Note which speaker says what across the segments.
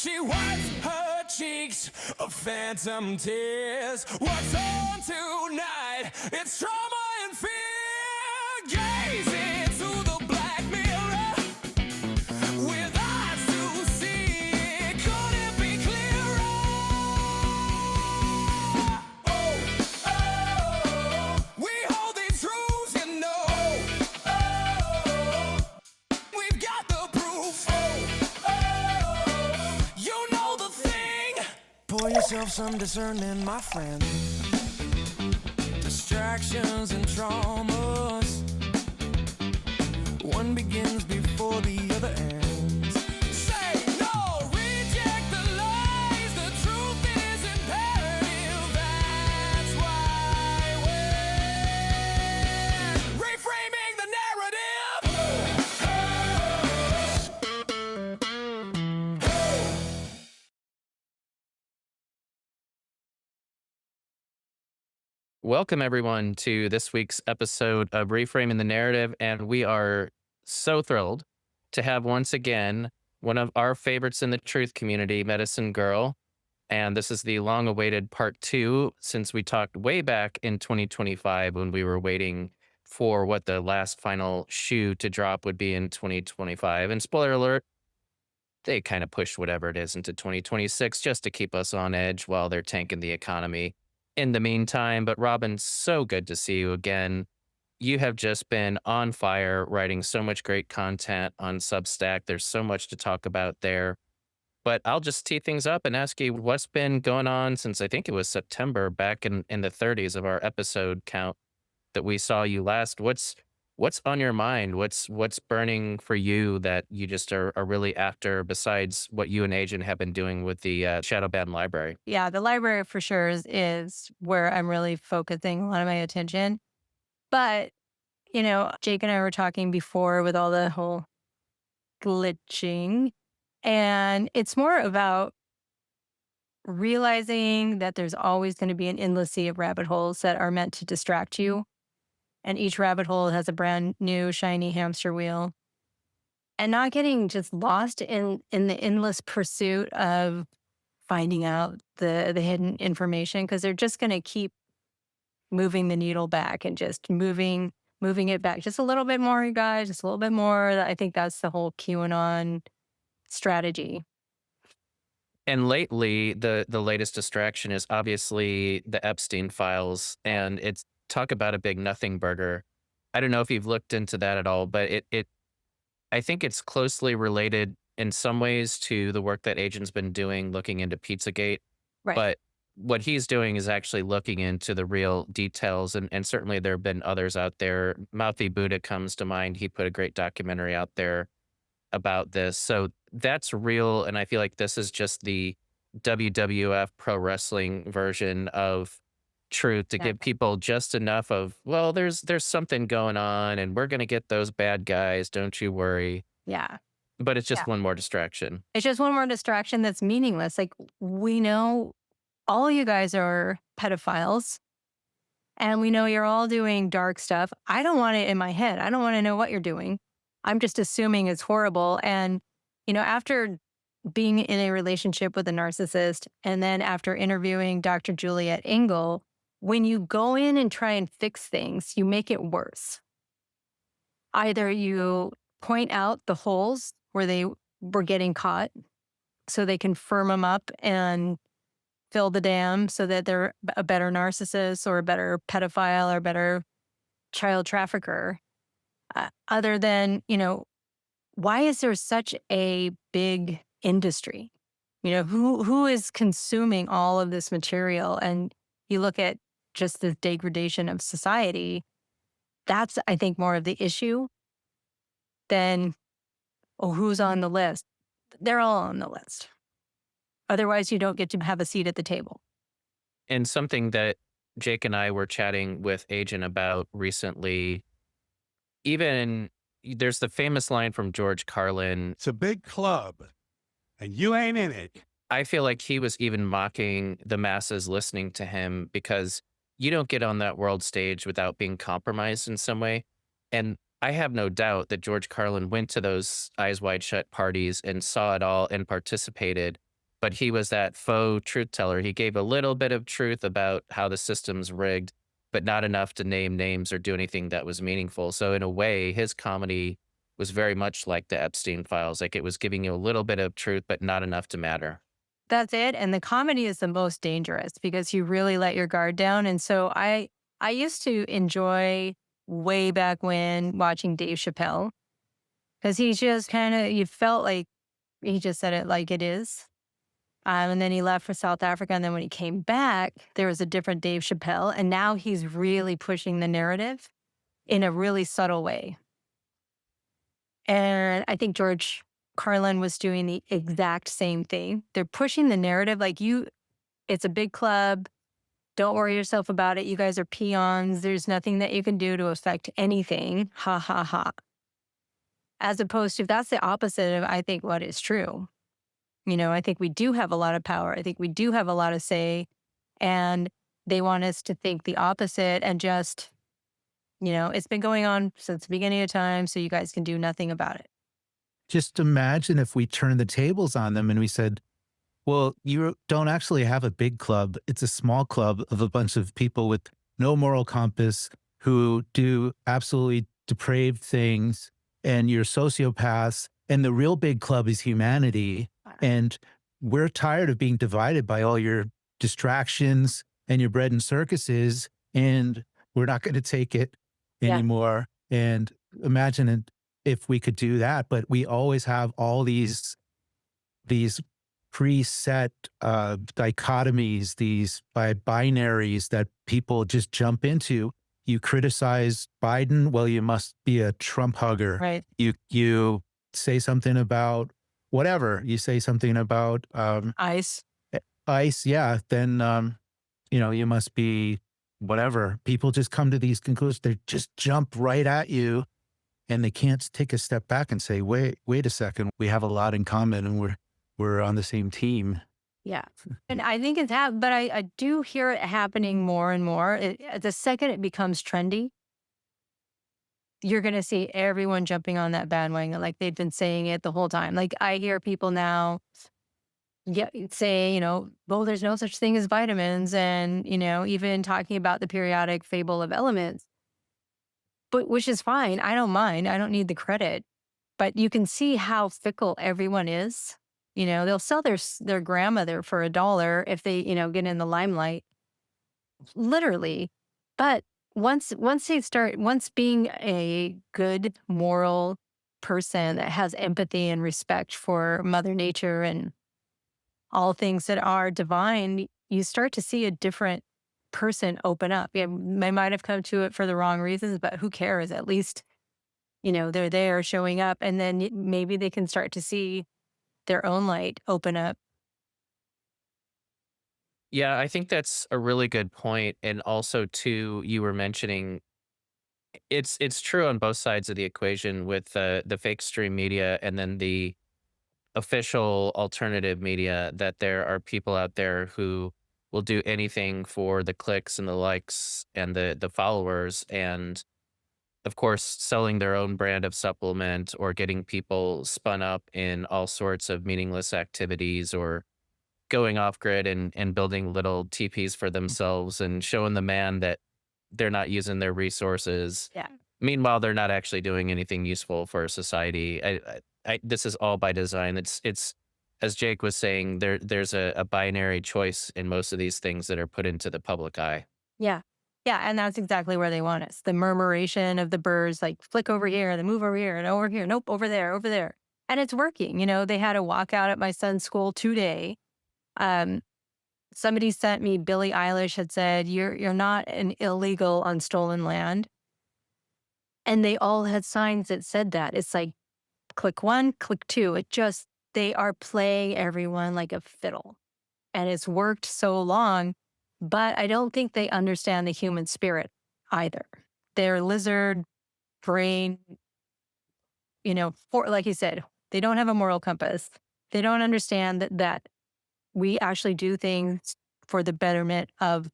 Speaker 1: She wipes her cheeks of phantom tears. What's on tonight? It's trauma and fear. Gaze into the black mirror with eyes to see. Could it be clearer? Oh, oh, we hold these truths, you know. Oh, we've got the proof. Oh, you know the thing. Pour yourself some discernment, my friend. Distractions and traumas. One begins before the other ends. Say no, reject the lies. The truth is imperative. That's why we're reframing the narrative.
Speaker 2: Welcome, everyone, to this week's episode of Reframing the Narrative. And we are so thrilled to have once again one of our favorites in the truth community, Medicine Girl. And this is the long awaited part 2, since we talked way back in 2025 when we were waiting for what the last final shoe to drop would be in 2025. And spoiler alert, they kind of pushed whatever it is into 2026 just to keep us on edge while they're tanking the economy in the meantime. But Robin, so good to see you again. You have just been on fire, writing so much great content on Substack. There's so much to talk about there. But I'll just tee things up and ask you what's been going on since I think it was September, back in the 30s of our episode count that we saw you last. What's on your mind? What's burning for you that you just are really after, besides what you and Agent have been doing with the Shadowban Library?
Speaker 3: Yeah, the library for sure is where I'm really focusing a lot of my attention. But, Jake and I were talking before with all the whole glitching, and it's more about realizing that there's always going to be an endless sea of rabbit holes that are meant to distract you. And each rabbit hole has a brand new shiny hamster wheel. And not getting just lost in the endless pursuit of finding out the hidden information, because they're just going to keep moving the needle back and just moving it back just a little bit more, you guys, just a little bit more. I think that's the whole QAnon strategy.
Speaker 2: And lately, the latest distraction is obviously the Epstein files, and it's talk about a big nothing burger. I don't know if you've looked into that at all, but I think it's closely related in some ways to the work that Agent's been doing looking into Pizzagate.
Speaker 3: Right.
Speaker 2: But what he's doing is actually looking into the real details, and certainly there have been others out there. Mouthy Buddha comes to mind. He put a great documentary out there about this. So that's real, and I feel like this is just the WWF pro wrestling version of truth to give people just enough of, well, there's something going on, and we're going to get those bad guys, don't you worry.
Speaker 3: Yeah.
Speaker 2: But it's just one more distraction.
Speaker 3: It's just one more distraction that's meaningless. Like, we know all you guys are pedophiles, and we know you're all doing dark stuff. I don't want it in my head. I don't want to know what you're doing. I'm just assuming it's horrible. And, after being in a relationship with a narcissist, and then after interviewing Dr. Juliet Engel, when you go in and try and fix things, you make it worse. Either you point out the holes where they were getting caught so they can firm them up and fill the dam so that they're a better narcissist or a better pedophile or a better child trafficker. Other than, why is there such a big industry? Who is consuming all of this material? And you look at just the degradation of society. That's, I think, more of the issue than, who's on the list? They're all on the list. Otherwise, you don't get to have a seat at the table.
Speaker 2: And something that Jake and I were chatting with Agent about recently, even there's the famous line from George Carlin.
Speaker 4: It's a big club, and you ain't in it.
Speaker 2: I feel like he was even mocking the masses listening to him, because you don't get on that world stage without being compromised in some way. And I have no doubt that George Carlin went to those Eyes Wide Shut parties and saw it all and participated. but he was that faux truth teller. He gave a little bit of truth about how the system's rigged, but not enough to name names or do anything that was meaningful. So in a way, his comedy was very much like the Epstein files. Like it was giving you a little bit of truth, but not enough to matter.
Speaker 3: That's it. And the comedy is the most dangerous because you really let your guard down. And so I used to enjoy way back when watching Dave Chappelle because he's just kind of, you felt like he just said it like it is. And then he left for South Africa. And then when he came back, there was a different Dave Chappelle. And now he's really pushing the narrative in a really subtle way. And I think George Carlin was doing the exact same thing. They're pushing the narrative like it's a big club. Don't worry yourself about it. You guys are peons. There's nothing that you can do to affect anything. Ha ha ha. As opposed to, that's the opposite of, I think, what is true. I think we do have a lot of power. I think we do have a lot of say. And they want us to think the opposite and just, it's been going on since the beginning of time, so you guys can do nothing about it.
Speaker 5: Just imagine if we turned the tables on them and we said, well, you don't actually have a big club. It's a small club of a bunch of people with no moral compass who do absolutely depraved things, and you're sociopaths. And the real big club is humanity. And we're tired of being divided by all your distractions and your bread and circuses, and we're not going to take it anymore. And imagine if we could do that, but we always have all these preset dichotomies, these binaries that people just jump into. You criticize Biden, well, you must be a Trump hugger.
Speaker 3: Right.
Speaker 5: You say something about whatever. You say something about
Speaker 3: ICE.
Speaker 5: ICE, yeah, then you must be whatever. People just come to these conclusions. They just jump right at you, and they can't take a step back and say, wait a second, we have a lot in common, and we're on the same team.
Speaker 3: Yeah. And I think it's but I do hear it happening more and more. The second it becomes trendy, you're going to see everyone jumping on that bandwagon. Like they've been saying it the whole time. Like I hear people now say, well, there's no such thing as vitamins. And, even talking about the periodic table of elements, but which is fine. I don't mind. I don't need the credit. But you can see how fickle everyone is. They'll sell their grandmother for $1 if they, get in the limelight, literally. But once being a good moral person that has empathy and respect for Mother Nature and all things that are divine, you start to see a different person open up. Yeah, they might have come to it for the wrong reasons, but who cares? At least, they're there showing up, and then maybe they can start to see their own light open up.
Speaker 2: Yeah, I think that's a really good point. And also, too, you were mentioning it's true on both sides of the equation with the fake stream media and then the official alternative media, that there are people out there who will do anything for the clicks and the likes and the followers, and of course selling their own brand of supplement or getting people spun up in all sorts of meaningless activities, or going off grid and building little teepees for themselves and showing the man that they're not using their resources.
Speaker 3: Yeah.
Speaker 2: Meanwhile, they're not actually doing anything useful for society. This is all by design. It's as Jake was saying, there's a binary choice in most of these things that are put into the public eye.
Speaker 3: Yeah. Yeah. And that's exactly where they want us. The murmuration of the birds, like flick over here, then move over here and over here. Nope, over there, over there. And it's working. They had a walkout at my son's school today. Somebody sent me, Billie Eilish had said, you're not an illegal on stolen land. And they all had signs that said that. It's like, click 1, click 2. They are playing everyone like a fiddle. And it's worked so long, but I don't think they understand the human spirit either. They're lizard brain, like you said, they don't have a moral compass. They don't understand that we actually do things for the betterment of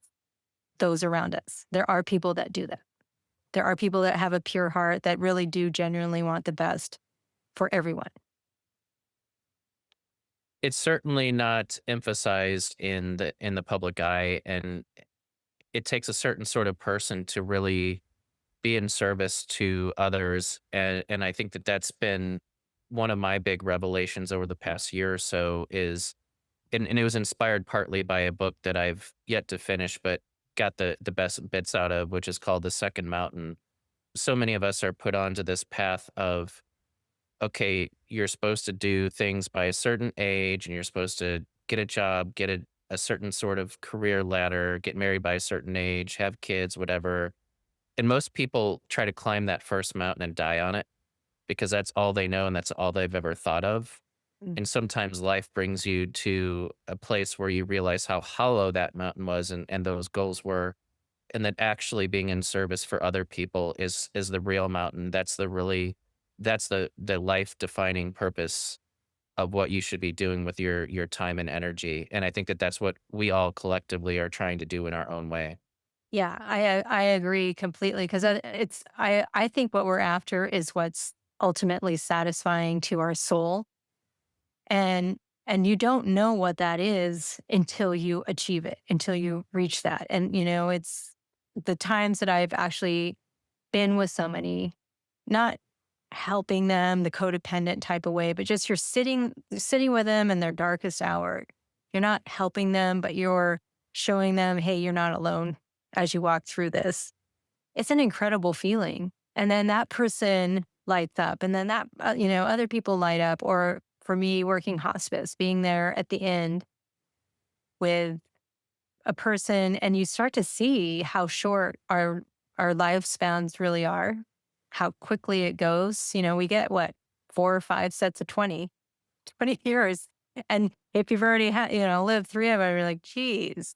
Speaker 3: those around us. There are people that do that. There are people that have a pure heart that really do genuinely want the best for everyone.
Speaker 2: It's certainly not emphasized in the public eye, and it takes a certain sort of person to really be in service to others, and I think that that's been one of my big revelations over the past year or so is and it was inspired partly by a book that I've yet to finish, but got the best bits out of, which is called The Second Mountain. So many of us are put onto this path of, okay, you're supposed to do things by a certain age, and you're supposed to get a job, get a certain sort of career ladder, get married by a certain age, have kids, whatever. And most people try to climb that first mountain and die on it because that's all they know and that's all they've ever thought of.
Speaker 3: Mm.
Speaker 2: And sometimes life brings you to a place where you realize how hollow that mountain was and those goals were. And that actually being in service for other people is the real mountain. That's the life defining purpose of what you should be doing with your time and energy. And I think that that's what we all collectively are trying to do in our own way.
Speaker 3: Yeah, I agree completely because I think what we're after is what's ultimately satisfying to our soul, and you don't know what that is until you achieve it, until you reach that. And it's the times that I've actually been with somebody, not helping them the codependent type of way, but just you're sitting with them in their darkest hour. You're not helping them, but you're showing them, hey, you're not alone as you walk through this. It's an incredible feeling. And then that person lights up, and then other people light up. Or for me, working hospice, being there at the end with a person, and you start to see how short our lifespans really are, how quickly it goes. We get what, 4 or 5 sets of 20 years. And if you've already lived 3 of them, you're like, geez,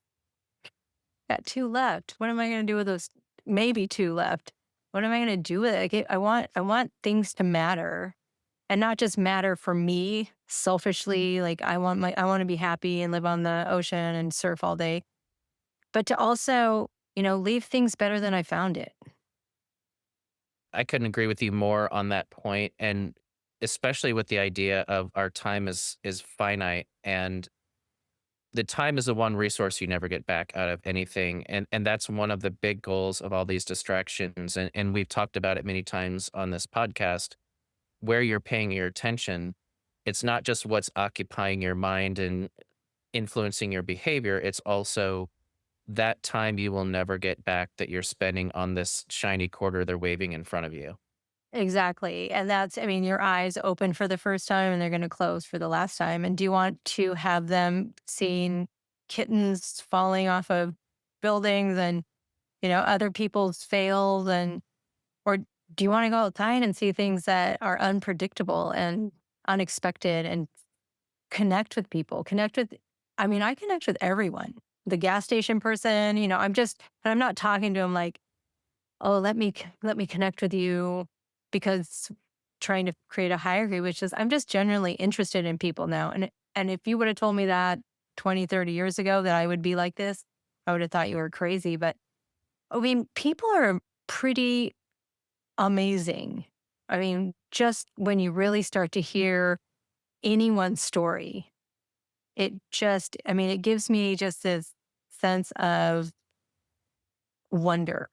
Speaker 3: got 2 left. What am I going to do with those? Maybe 2 left. What am I going to do with it? I want things to matter, and not just matter for me selfishly. Like I want to be happy and live on the ocean and surf all day, but to also, leave things better than I found it.
Speaker 2: I couldn't agree with you more on that point, and especially with the idea of our time is finite, and the time is the one resource you never get back out of anything, and that's one of the big goals of all these distractions, and we've talked about it many times on this podcast. Where you're paying your attention, it's not just what's occupying your mind and influencing your behavior, it's also that time you will never get back that you're spending on this shiny quarter they're waving in front of you.
Speaker 3: Exactly. And I mean, your eyes open for the first time and they're going to close for the last time. And do you want to have them seeing kittens falling off of buildings and, other people's fails, or do you want to go outside and see things that are unpredictable and unexpected, and connect with people, I mean, I connect with everyone. The gas station person, I'm not talking to them like, oh, let me connect with you, because trying to create a hierarchy, which is, I'm just generally interested in people now. And if you would have told me that 20, 30 years ago that I would be like this, I would have thought you were crazy. But I mean, people are pretty amazing. I mean, just when you really start to hear anyone's story, it gives me just this sense of wonder.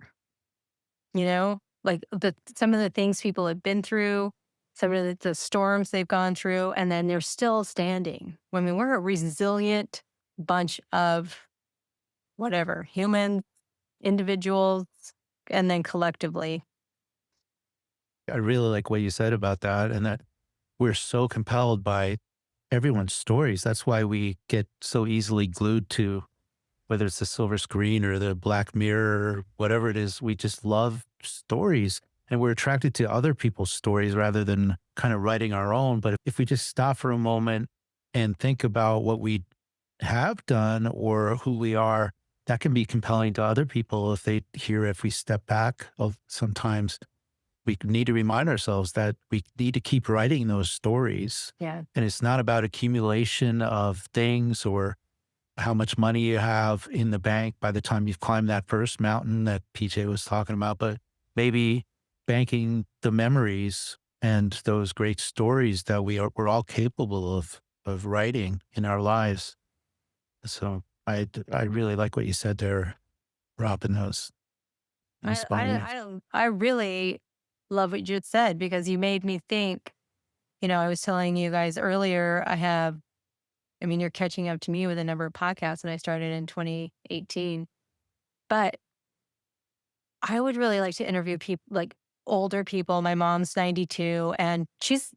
Speaker 3: Like some of the things people have been through, some of the storms they've gone through, and then they're still standing. I mean, we're a resilient bunch of whatever, human individuals, and then collectively.
Speaker 5: I really like what you said about that, and that we're so compelled by everyone's stories. That's why we get so easily glued to whether it's the silver screen or the black mirror, whatever it is. We just love stories, and we're attracted to other people's stories rather than kind of writing our own. But if we just stop for a moment and think about what we have done or who we are, that can be compelling to other people if they hear, if we step back of sometimes we need to remind ourselves that we need to keep writing those stories.
Speaker 3: Yeah.
Speaker 5: And it's not about accumulation of things or how much money you have in the bank by the time you've climbed that first mountain that PJ was talking about, but maybe banking the memories and those great stories that we're all capable of of writing in our lives. So I really like what you said there, Robin. That was inspiring.
Speaker 3: I really love what you just said because you made me think. I was telling you guys earlier, I mean, you're catching up to me with a number of podcasts, and I started in 2018. But I would really like to interview people like older people. My mom's 92 and she's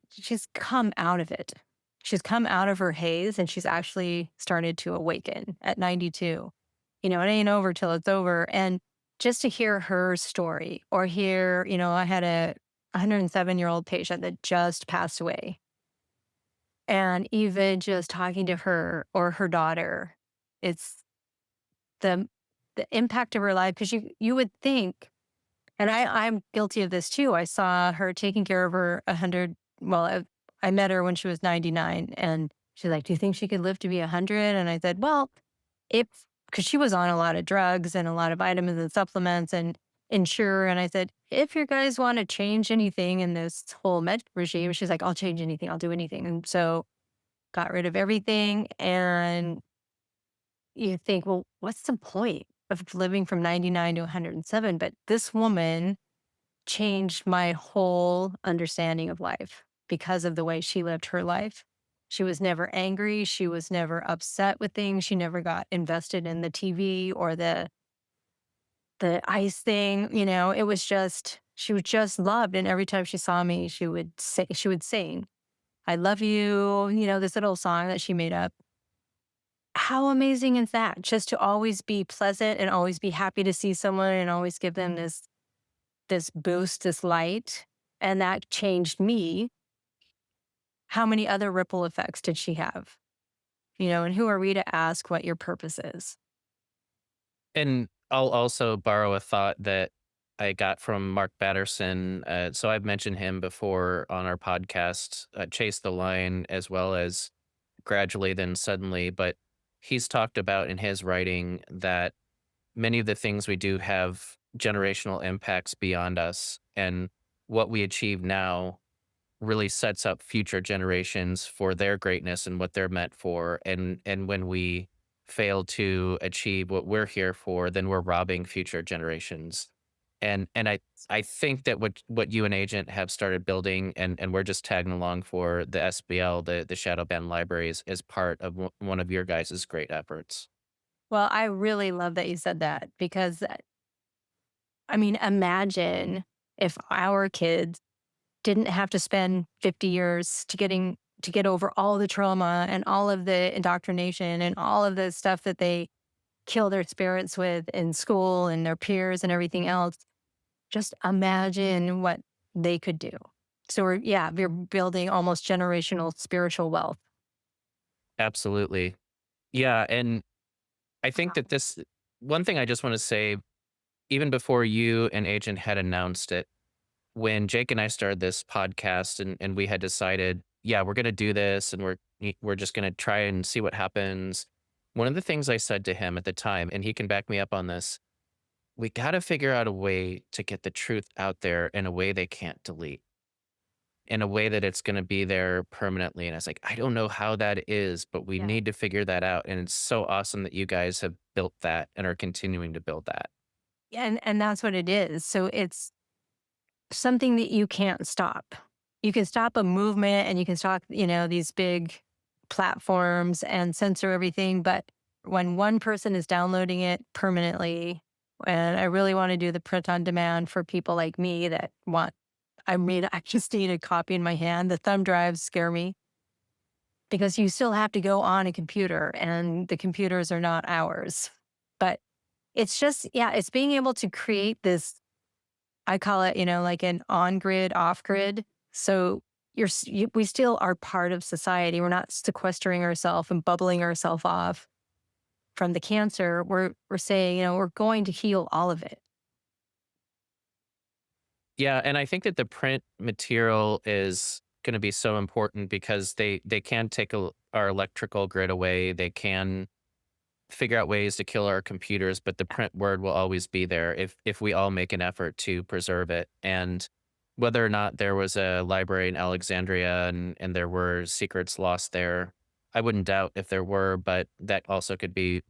Speaker 3: come out of it. She's come out of her haze and she's actually started to awaken at 92. It ain't over till it's over. And just to hear her story or hear, I had a 107-year-old patient that just passed away. And even just talking to her or her daughter, it's the the impact of her life because you would think, and I'm guilty of this too. I saw her taking care of her 100. Well, I met her when she was 99, and she's like, "Do you think she could live to be 100?" And I said, "Well, if because she was on a lot of drugs and a lot of vitamins and supplements and insure." And I said, "If you guys want to change anything in this whole med regime," she's like, "I'll change anything. I'll do anything." And so got rid of everything. And you think, well, what's the point of living from 99 to 107? But this woman changed my whole understanding of life because of the way she lived her life. She was never angry. She was never upset with things. She never got invested in the TV or the ice thing. It was just, she was just loved. And every time she saw me, she would sing, "I love you," this little song that she made up. How amazing is that? Just to always be pleasant and always be happy to see someone and always give them this boost, this light. And that changed me. How many other ripple effects did she have? And who are we to ask what your purpose is?
Speaker 2: And I'll also borrow a thought that I got from Mark Batterson. So I've mentioned him before on our podcast, Chase the Line, as well as Gradually Then Suddenly. But he's talked about in his writing that many of the things we do have generational impacts beyond us. And what we achieve now really sets up future generations for their greatness and what they're meant for. And when we fail to achieve what we're here for, then we're robbing future generations. And I think that what you and Agent have started building, and we're just tagging along for the SBL, the Shadow Band Libraries, is part of one of your guys' great efforts.
Speaker 3: Well, I really love that you said that because, I mean, imagine if our kids didn't have to spend 50 years to get over all the trauma and all of the indoctrination and all of the stuff that they kill their spirits with in school and their peers and everything else. Just imagine what they could do. So we're building almost generational spiritual wealth.
Speaker 2: Absolutely. Yeah. And I think that this one thing I just want to say, even before you and Agent had announced it, when Jake and I started this podcast and we had decided, yeah, we're going to do this and we're just going to try and see what happens. One of the things I said to him at the time, and he can back me up on this, we got to figure out a way to get the truth out there in a way they can't delete, in a way that it's going to be there permanently. And I was like, I don't know how that is, but we
Speaker 3: Yeah.
Speaker 2: need to figure that out. And it's so awesome that you guys have built that and are continuing to build that.
Speaker 3: And that's what it is. So it's something that you can't stop. You can stop a movement and you can stop, these big platforms and censor everything. But when one person is downloading it permanently, and I really want to do the print on demand for people like me that I just need a copy in my hand. The thumb drives scare me because you still have to go on a computer and the computers are not ours. But it's just, yeah, it's being able to create this. I call it, like an on grid, off grid. So we still are part of society. We're not sequestering ourselves and bubbling ourselves off from the cancer. We're saying, we're going to heal all of it.
Speaker 2: Yeah, and I think that the print material is going to be so important because they can take our electrical grid away. They can figure out ways to kill our computers, but the print word will always be there if we all make an effort to preserve it. And whether or not there was a library in Alexandria and there were secrets lost there, I wouldn't doubt if there were, but that also could be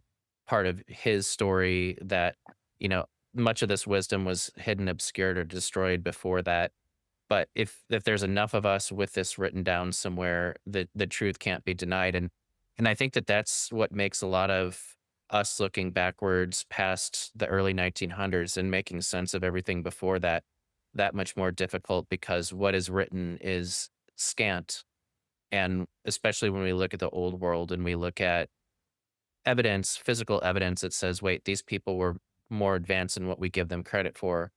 Speaker 2: part of his story that, you know, much of this wisdom was hidden, obscured, or destroyed before that. But if there's enough of us with this written down somewhere, the truth can't be denied. And I think that that's what makes a lot of us looking backwards past the early 1900s and making sense of everything before that that much more difficult, because what is written is scant. And especially when we look at the old world and we look at evidence, physical evidence that says, wait, these people were more advanced than what we give them credit for.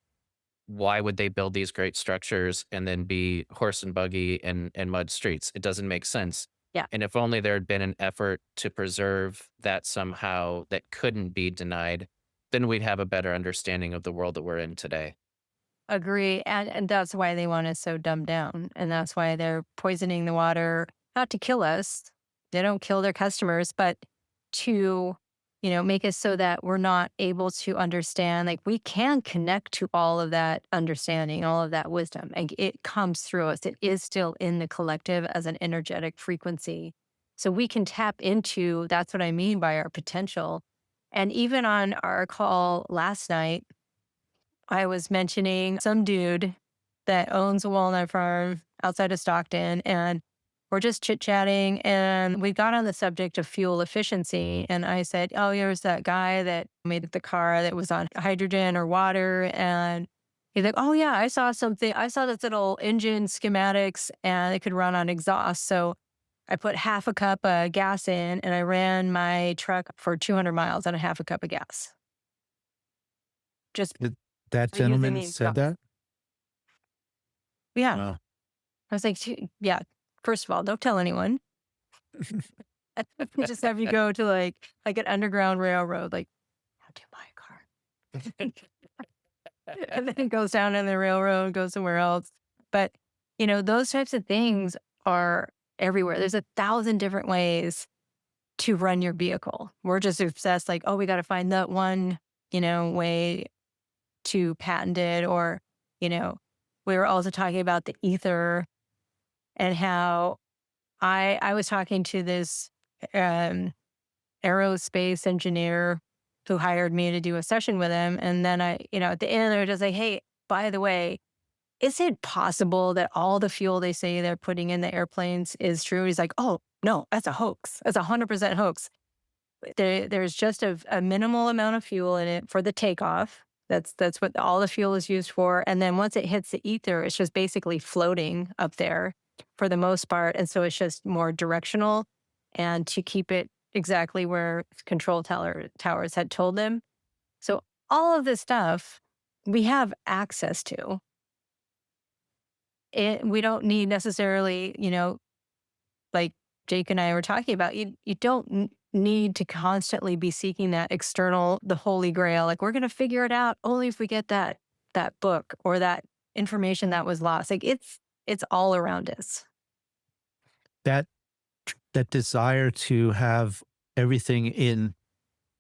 Speaker 2: Why would they build these great structures and then be horse and buggy and mud streets? It doesn't make sense.
Speaker 3: Yeah.
Speaker 2: And if only there had been an effort to preserve that somehow that couldn't be denied, then we'd have a better understanding of the world that we're in today.
Speaker 3: Agree. And that's why they want us so dumbed down. And that's why they're poisoning the water, not to kill us. They don't kill their customers, but to, make us so that we're not able to understand. Like, we can connect to all of that understanding, all of that wisdom. Like, it comes through us. It is still in the collective as an energetic frequency. So we can tap into, that's what I mean by our potential. And even on our call last night, I was mentioning some dude that owns a walnut farm outside of Stockton, and we're just chit chatting. And we got on the subject of fuel efficiency. And I said, oh, there's that guy that made the car that was on hydrogen or water. And he's like, oh, yeah, I saw something. I saw this little engine schematics and it could run on exhaust. So I put half a cup of gas in and I ran my truck for 200 miles on a half a cup of gas. Just
Speaker 5: That
Speaker 3: by using
Speaker 5: gentleman
Speaker 3: the
Speaker 5: said
Speaker 3: exhaust.
Speaker 5: that?
Speaker 3: Yeah.
Speaker 5: Wow.
Speaker 3: I was like, yeah, first of all, don't tell anyone. Just have you go to like an underground railroad, like, how to buy a car. And then it goes down in the railroad, goes somewhere else. But, those types of things are everywhere. There's 1,000 different ways to run your vehicle. We're just obsessed, like, oh, we got to find that one, way to patent it. Or, we were also talking about the ether and how I was talking to this aerospace engineer who hired me to do a session with him. And then at the end, they're just like, hey, by the way, is it possible that all the fuel they say they're putting in the airplanes is true? He's like, oh, no, that's a hoax. That's 100% hoax. There's just a minimal amount of fuel in it for the takeoff. That's what all the fuel is used for. And then once it hits the ether, it's just basically floating up there for the most part. And so it's just more directional and to keep it exactly where control towers had told them. So all of this stuff we have access to. We don't need necessarily, like Jake and I were talking about, you don't need to constantly be seeking that external, the holy grail. Like, we're going to figure it out only if we get that book or that information that was lost. Like, it's all around us.
Speaker 5: That desire to have everything in,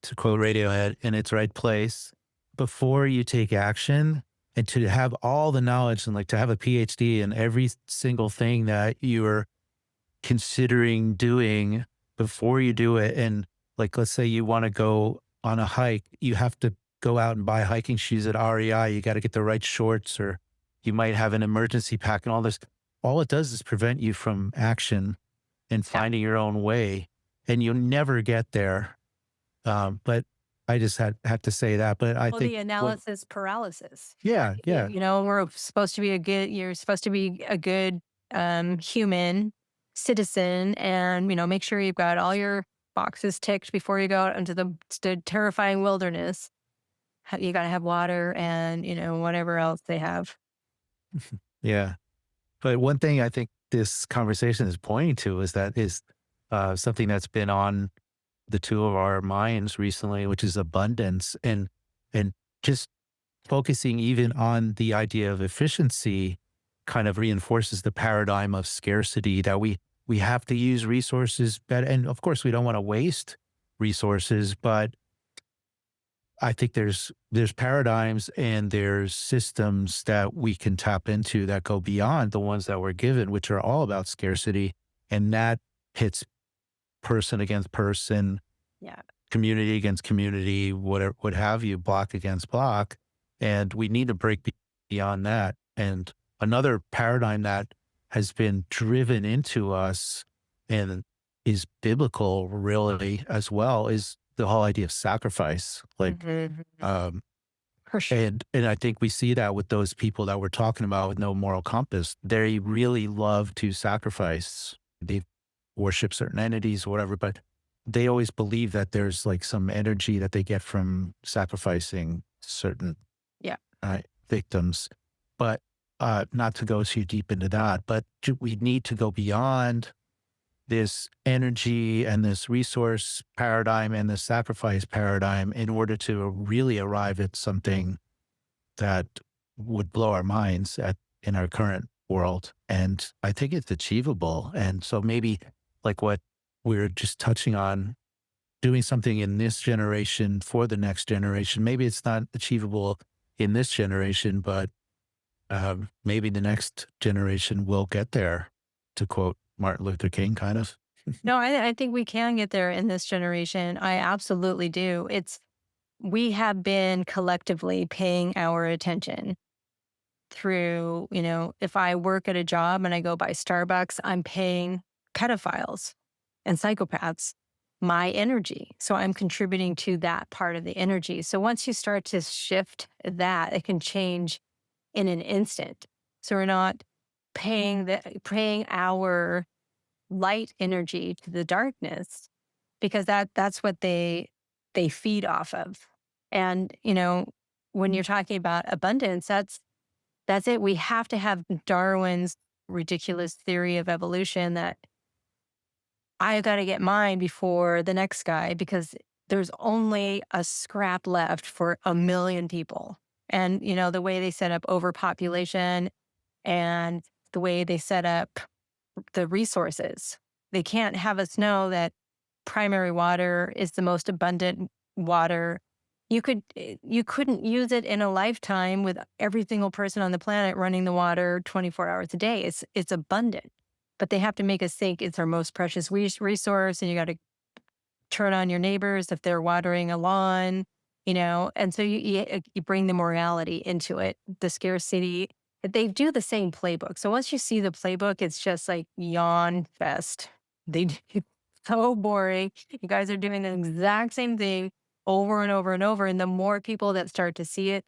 Speaker 5: to quote Radiohead, in its right place before you take action, and to have all the knowledge and like to have a PhD in every single thing that you're considering doing before you do it. And like, let's say you want to go on a hike, you have to go out and buy hiking shoes at REI. You got to get the right shorts, or you might have an emergency pack and all this. All it does is prevent you from action and finding your own way. And you'll never get there. But I just had to say that. But I think
Speaker 3: the analysis paralysis.
Speaker 5: Yeah.
Speaker 3: You're supposed to be a good human citizen, and make sure you've got all your boxes ticked before you go out into the terrifying wilderness. You got to have water and whatever else they have.
Speaker 5: Yeah. But one thing I think this conversation is pointing to is something that's been on the two of our minds recently, which is abundance, and just focusing even on the idea of efficiency kind of reinforces the paradigm of scarcity, that we have to use resources better. And of course, we don't want to waste resources, but I think there's paradigms and there's systems that we can tap into that go beyond the ones that we're given, which are all about scarcity. And that hits person against person,
Speaker 3: Yeah.
Speaker 5: community against community, whatever, what have you, block against block. And we need to break beyond that. And another paradigm that has been driven into us and is biblical really as well is the whole idea of sacrifice. Like,
Speaker 3: Mhm.
Speaker 5: um,
Speaker 3: For sure.
Speaker 5: and I think we see that with those people that we're talking about with no moral compass. They really love to sacrifice. They worship certain entities or whatever, but they always believe that there's like some energy that they get from sacrificing certain
Speaker 3: Yeah.
Speaker 5: victims. But not to go too deep into that, but we need to go beyond this energy and this resource paradigm and this sacrifice paradigm in order to really arrive at something that would blow our minds in our current world. And I think it's achievable. And so maybe like what we're just touching on, doing something in this generation for the next generation, maybe it's not achievable in this generation, but maybe the next generation will get there, to quote Martin Luther King, kind of.
Speaker 3: No, I think we can get there in this generation. I absolutely do. We have been collectively paying our attention through, if I work at a job and I go by Starbucks, I'm paying pedophiles and psychopaths my energy. So I'm contributing to that part of the energy. So once you start to shift that, it can change in an instant. So we're not paying our light energy to the darkness because that's what they feed off of. And when you're talking about abundance, that's it. We have to have Darwin's ridiculous theory of evolution that I got to get mine before the next guy because there's only a scrap left for a million people. And the way they set up overpopulation and the way they set up the resources. They can't have us know that primary water is the most abundant water. You couldn't use it in a lifetime with every single person on the planet running the water 24 hours a day. It's abundant. But they have to make us think it's our most precious resource and you got to turn on your neighbors if they're watering a lawn, and so you bring the morality into it, the scarcity. They do the same playbook. So once you see the playbook, it's just like yawn fest. They do so boring. You guys are doing the exact same thing over and over and over. And the more people that start to see it,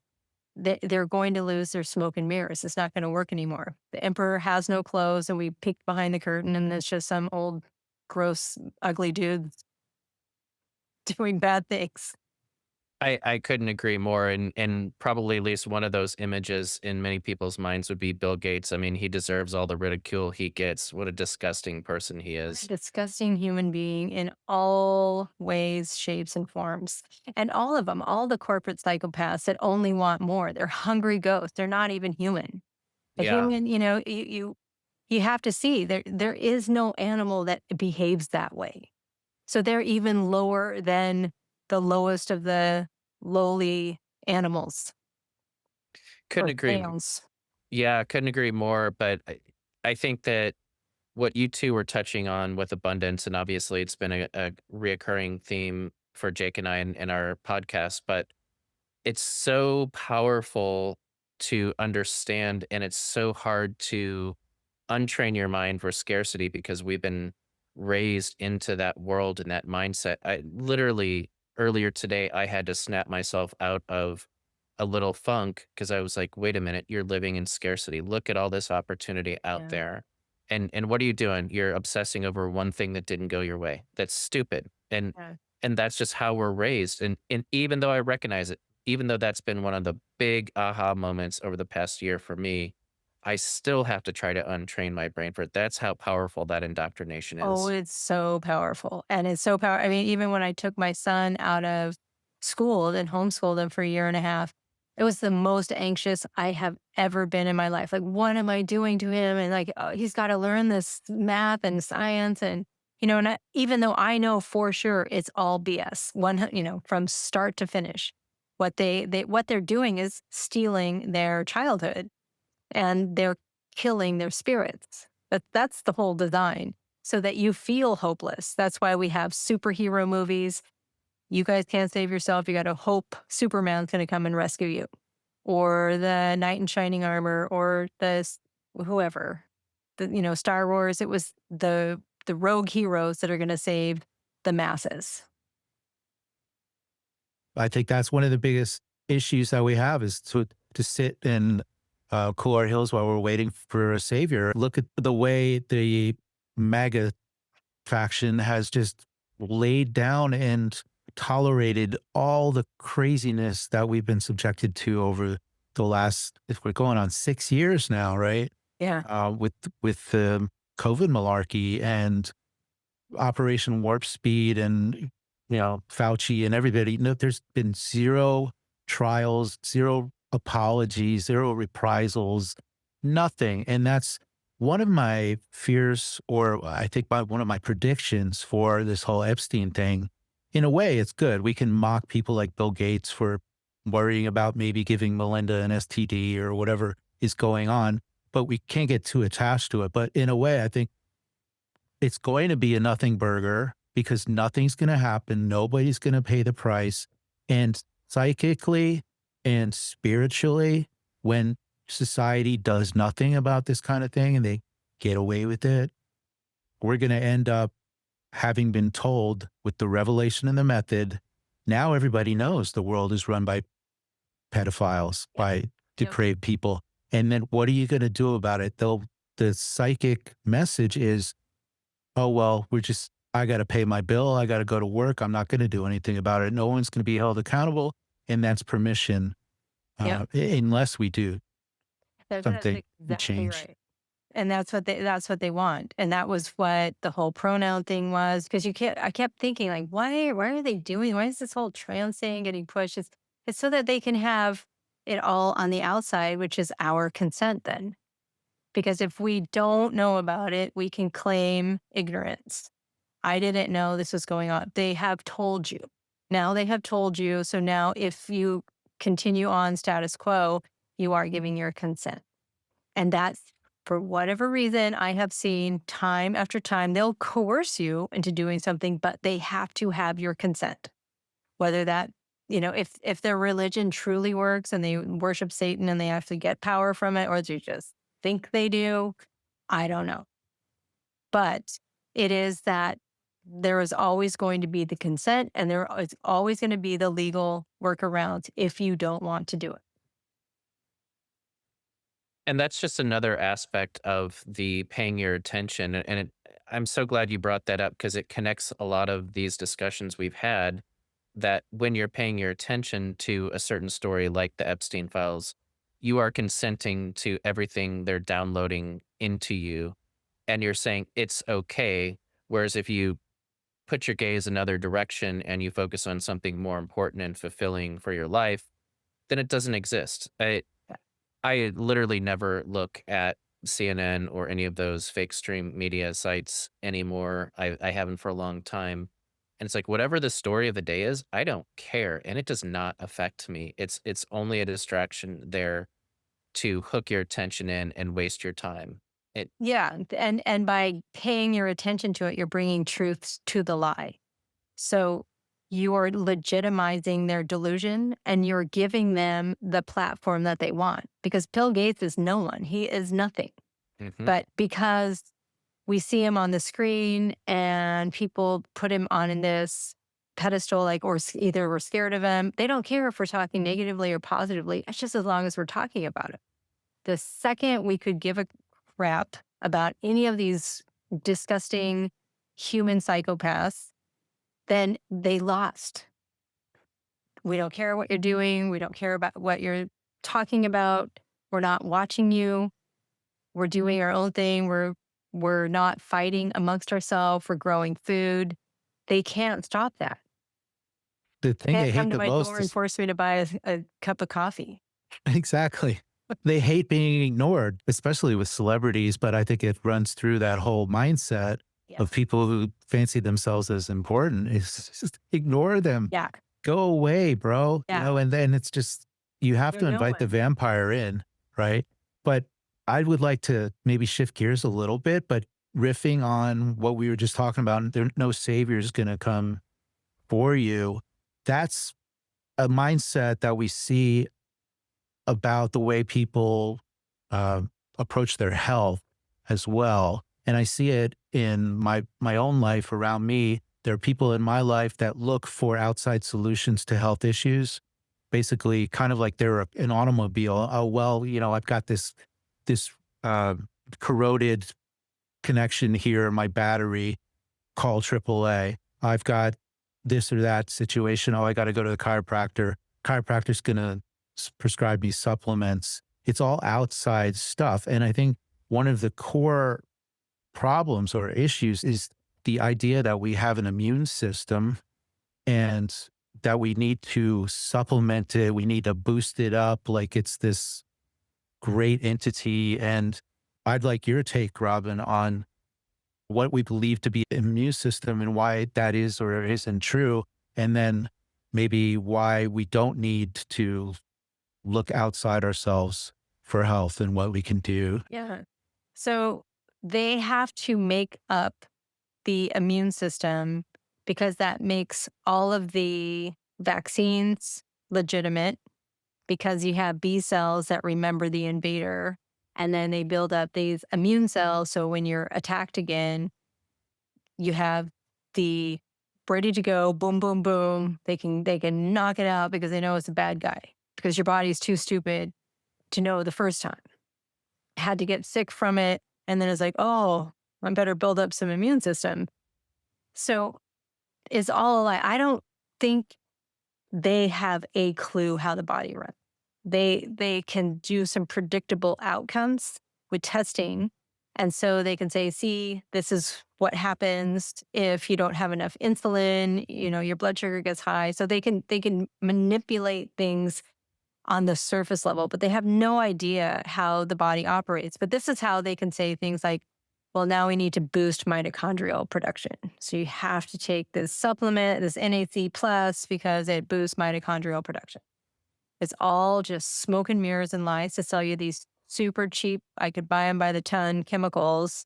Speaker 3: they're going to lose their smoke and mirrors. It's not going to work anymore. The emperor has no clothes, and we peeked behind the curtain, and it's just some old, gross, ugly dude doing bad things.
Speaker 2: I couldn't agree more. And probably at least one of those images in many people's minds would be Bill Gates. I mean, he deserves all the ridicule he gets. What a disgusting person he
Speaker 3: What a
Speaker 2: is.
Speaker 3: disgusting human being in all ways, shapes, and forms. And all of them, all the corporate psychopaths that only want more. They're hungry ghosts. They're not even human. A
Speaker 2: Yeah.
Speaker 3: human, you have to see there is no animal that behaves that way. So they're even lower than the lowest of the lowly animals
Speaker 2: Couldn't
Speaker 3: or
Speaker 2: agree.
Speaker 3: snails.
Speaker 2: Yeah, couldn't agree more. But I think that what you two were touching on with abundance, and obviously it's been a reoccurring theme for Jake and I in our podcast, but it's so powerful to understand, and it's so hard to untrain your mind for scarcity because we've been raised into that world and that mindset. I literally earlier today I had to snap myself out of a little funk because I was like, wait a minute, you're living in scarcity. Look at all this opportunity out
Speaker 3: Yeah.
Speaker 2: there. And what are you doing? You're obsessing over one thing that didn't go your way. That's stupid.
Speaker 3: Yeah.
Speaker 2: And that's just how we're raised. And even though I recognize it, even though that's been one of the big aha moments over the past year for me, I still have to try to untrain my brain for it. That's how powerful that indoctrination
Speaker 3: Oh,
Speaker 2: is.
Speaker 3: it's so powerful. And it's so powerful. I mean, even when I took my son out of school and homeschooled him for a year and a half, it was the most anxious I have ever been in my life. Like, what am I doing to him? And like, oh, he's got to learn this math and science. And, even though I know for sure it's all BS, from start to finish, what they're doing is stealing their childhood and they're killing their spirits. That's the whole design. so that you feel hopeless. That's why we have superhero movies. You guys can't save yourself. You got to hope Superman's going to come and rescue you, or the knight in shining armor, or whoever. Star Wars. It was the rogue heroes that are going to save the masses.
Speaker 5: I think that's one of the biggest issues that we have is to sit and cool our heels while we're waiting for a savior. Look at the way the MAGA faction has just laid down and tolerated all the craziness that we've been subjected to over the last, if we're going on 6 years now, right?
Speaker 3: Yeah.
Speaker 5: With the COVID malarkey and Operation Warp Speed and Fauci and everybody. There's been zero trials, zero apologies, zero reprisals, nothing. And that's one of my fears, or I think one of my predictions for this whole Epstein thing. In a way, it's good. We can mock people like Bill Gates for worrying about maybe giving Melinda an STD or whatever is going on, but we can't get too attached to it. But in a way, I think it's going to be a nothing burger because nothing's going to happen. Nobody's going to pay the price. And psychically and spiritually, when society does nothing about this kind of thing and they get away with it, we're going to end up having been told with the revelation and the method. Now everybody knows the world is run by pedophiles, by depraved people. And then what are you going to do about it? The psychic message is, oh, well, I got to pay my bill. I got to go to work. I'm not going to do anything about it. No one's going to be held accountable. And that's permission, unless we do something to change.
Speaker 3: Right. And that's what they want. And that was what the whole pronoun thing was. Because I kept thinking, like, why are they doing, why is this whole trans thing getting pushed? It's so that they can have it all on the outside, which is our consent then. Because if we don't know about it, we can claim ignorance. I didn't know this was going on. They have told you. Now they have told you. So now if you continue on status quo, you are giving your consent. And that's, for whatever reason, I have seen time after time, they'll coerce you into doing something, but they have to have your consent. Whether that, if their religion truly works and they worship Satan and they actually get power from it, or they just think they do, I don't know. But it is that there is always going to be the consent, and there is always going to be the legal workarounds if you don't want to do it.
Speaker 2: And that's just another aspect of the paying your attention. I'm so glad you brought that up because it connects a lot of these discussions we've had, that when you're paying your attention to a certain story like the Epstein files, you are consenting to everything they're downloading into you, and you're saying it's okay. Whereas if you put your gaze another direction and you focus on something more important and fulfilling for your life, then it doesn't exist. I literally never look at CNN or any of those fake stream media sites anymore. I haven't for a long time. And it's like, whatever the story of the day is, I don't care. And it does not affect me. It's only a distraction there to hook your attention in and waste your time.
Speaker 3: Yeah. And by paying your attention to it, you're bringing truths to the lie. So you are legitimizing their delusion and you're giving them the platform that they want, because Bill Gates is no one. He is nothing.
Speaker 2: Mhm.
Speaker 3: But because we see him on the screen and people put him on in this pedestal, either we're scared of him. They don't care if we're talking negatively or positively. It's just as long as we're talking about it. The second we could give a crap about any of these disgusting human psychopaths, then they lost. We don't care what you're doing. We don't care about what you're talking about. We're not watching you. We're doing our own thing. We're not fighting amongst ourselves. We're growing food. They can't stop that.
Speaker 5: The thing
Speaker 3: They
Speaker 5: they
Speaker 3: can't come
Speaker 5: hate
Speaker 3: to
Speaker 5: the
Speaker 3: my
Speaker 5: most
Speaker 3: door and
Speaker 5: is
Speaker 3: force me to buy a cup of coffee.
Speaker 5: exactly. They hate being ignored, especially with celebrities, but I think it runs through that whole mindset
Speaker 3: Yeah.
Speaker 5: of people who fancy themselves as important. Is just ignore them.
Speaker 3: Yeah.
Speaker 5: Go away, bro.
Speaker 3: Yeah.
Speaker 5: And then it's just, you have
Speaker 3: You're
Speaker 5: to
Speaker 3: no
Speaker 5: invite the
Speaker 3: one.
Speaker 5: vampire in, right? But I would like to maybe shift gears a little bit, but riffing on what we were just talking about, there no savior is going to come for you. That's a mindset that we see about the way people uh, approach their health as well. And I see it in my own life around me. There are people in my life that look for outside solutions to health issues, basically kind of like they're an automobile. Oh, well, I've got this uh, corroded connection here in my battery, call AAA. I've got this or that situation. Oh, I got to go to the chiropractor. Chiropractor's going to prescribe me supplements. It's all outside stuff. And I think one of the core problems or issues is the idea that we have an immune system and that we need to supplement it. We need to boost it up like it's this great entity. And I'd like your take, Robin, on what we believe to be the immune system and why that is or isn't true. And then maybe why we don't need to look outside ourselves for health and what we can do.
Speaker 3: Yeah. So they have to make up the immune system because that makes all of the vaccines legitimate because you have B cells that remember the invader and then they build up these immune cells. So when you're attacked again, you have the ready to go, boom, boom, boom. They can knock it out because they know it's a bad guy because your body's too stupid to know the first time. Had to get sick from it. And then it's like, oh, I better build up some immune system. So it's all a lie. I don't think they have a clue how the body runs. They can do some predictable outcomes with testing. And so they can say, see, this is what happens if you don't have enough insulin, your blood sugar gets high. So they can manipulate things on the surface level, but they have no idea how the body operates. But this is how they can say things like, well, now we need to boost mitochondrial production. So you have to take this supplement, this NAC plus, because it boosts mitochondrial production. It's all just smoke and mirrors and lies to sell you these super cheap, I could buy them by the ton chemicals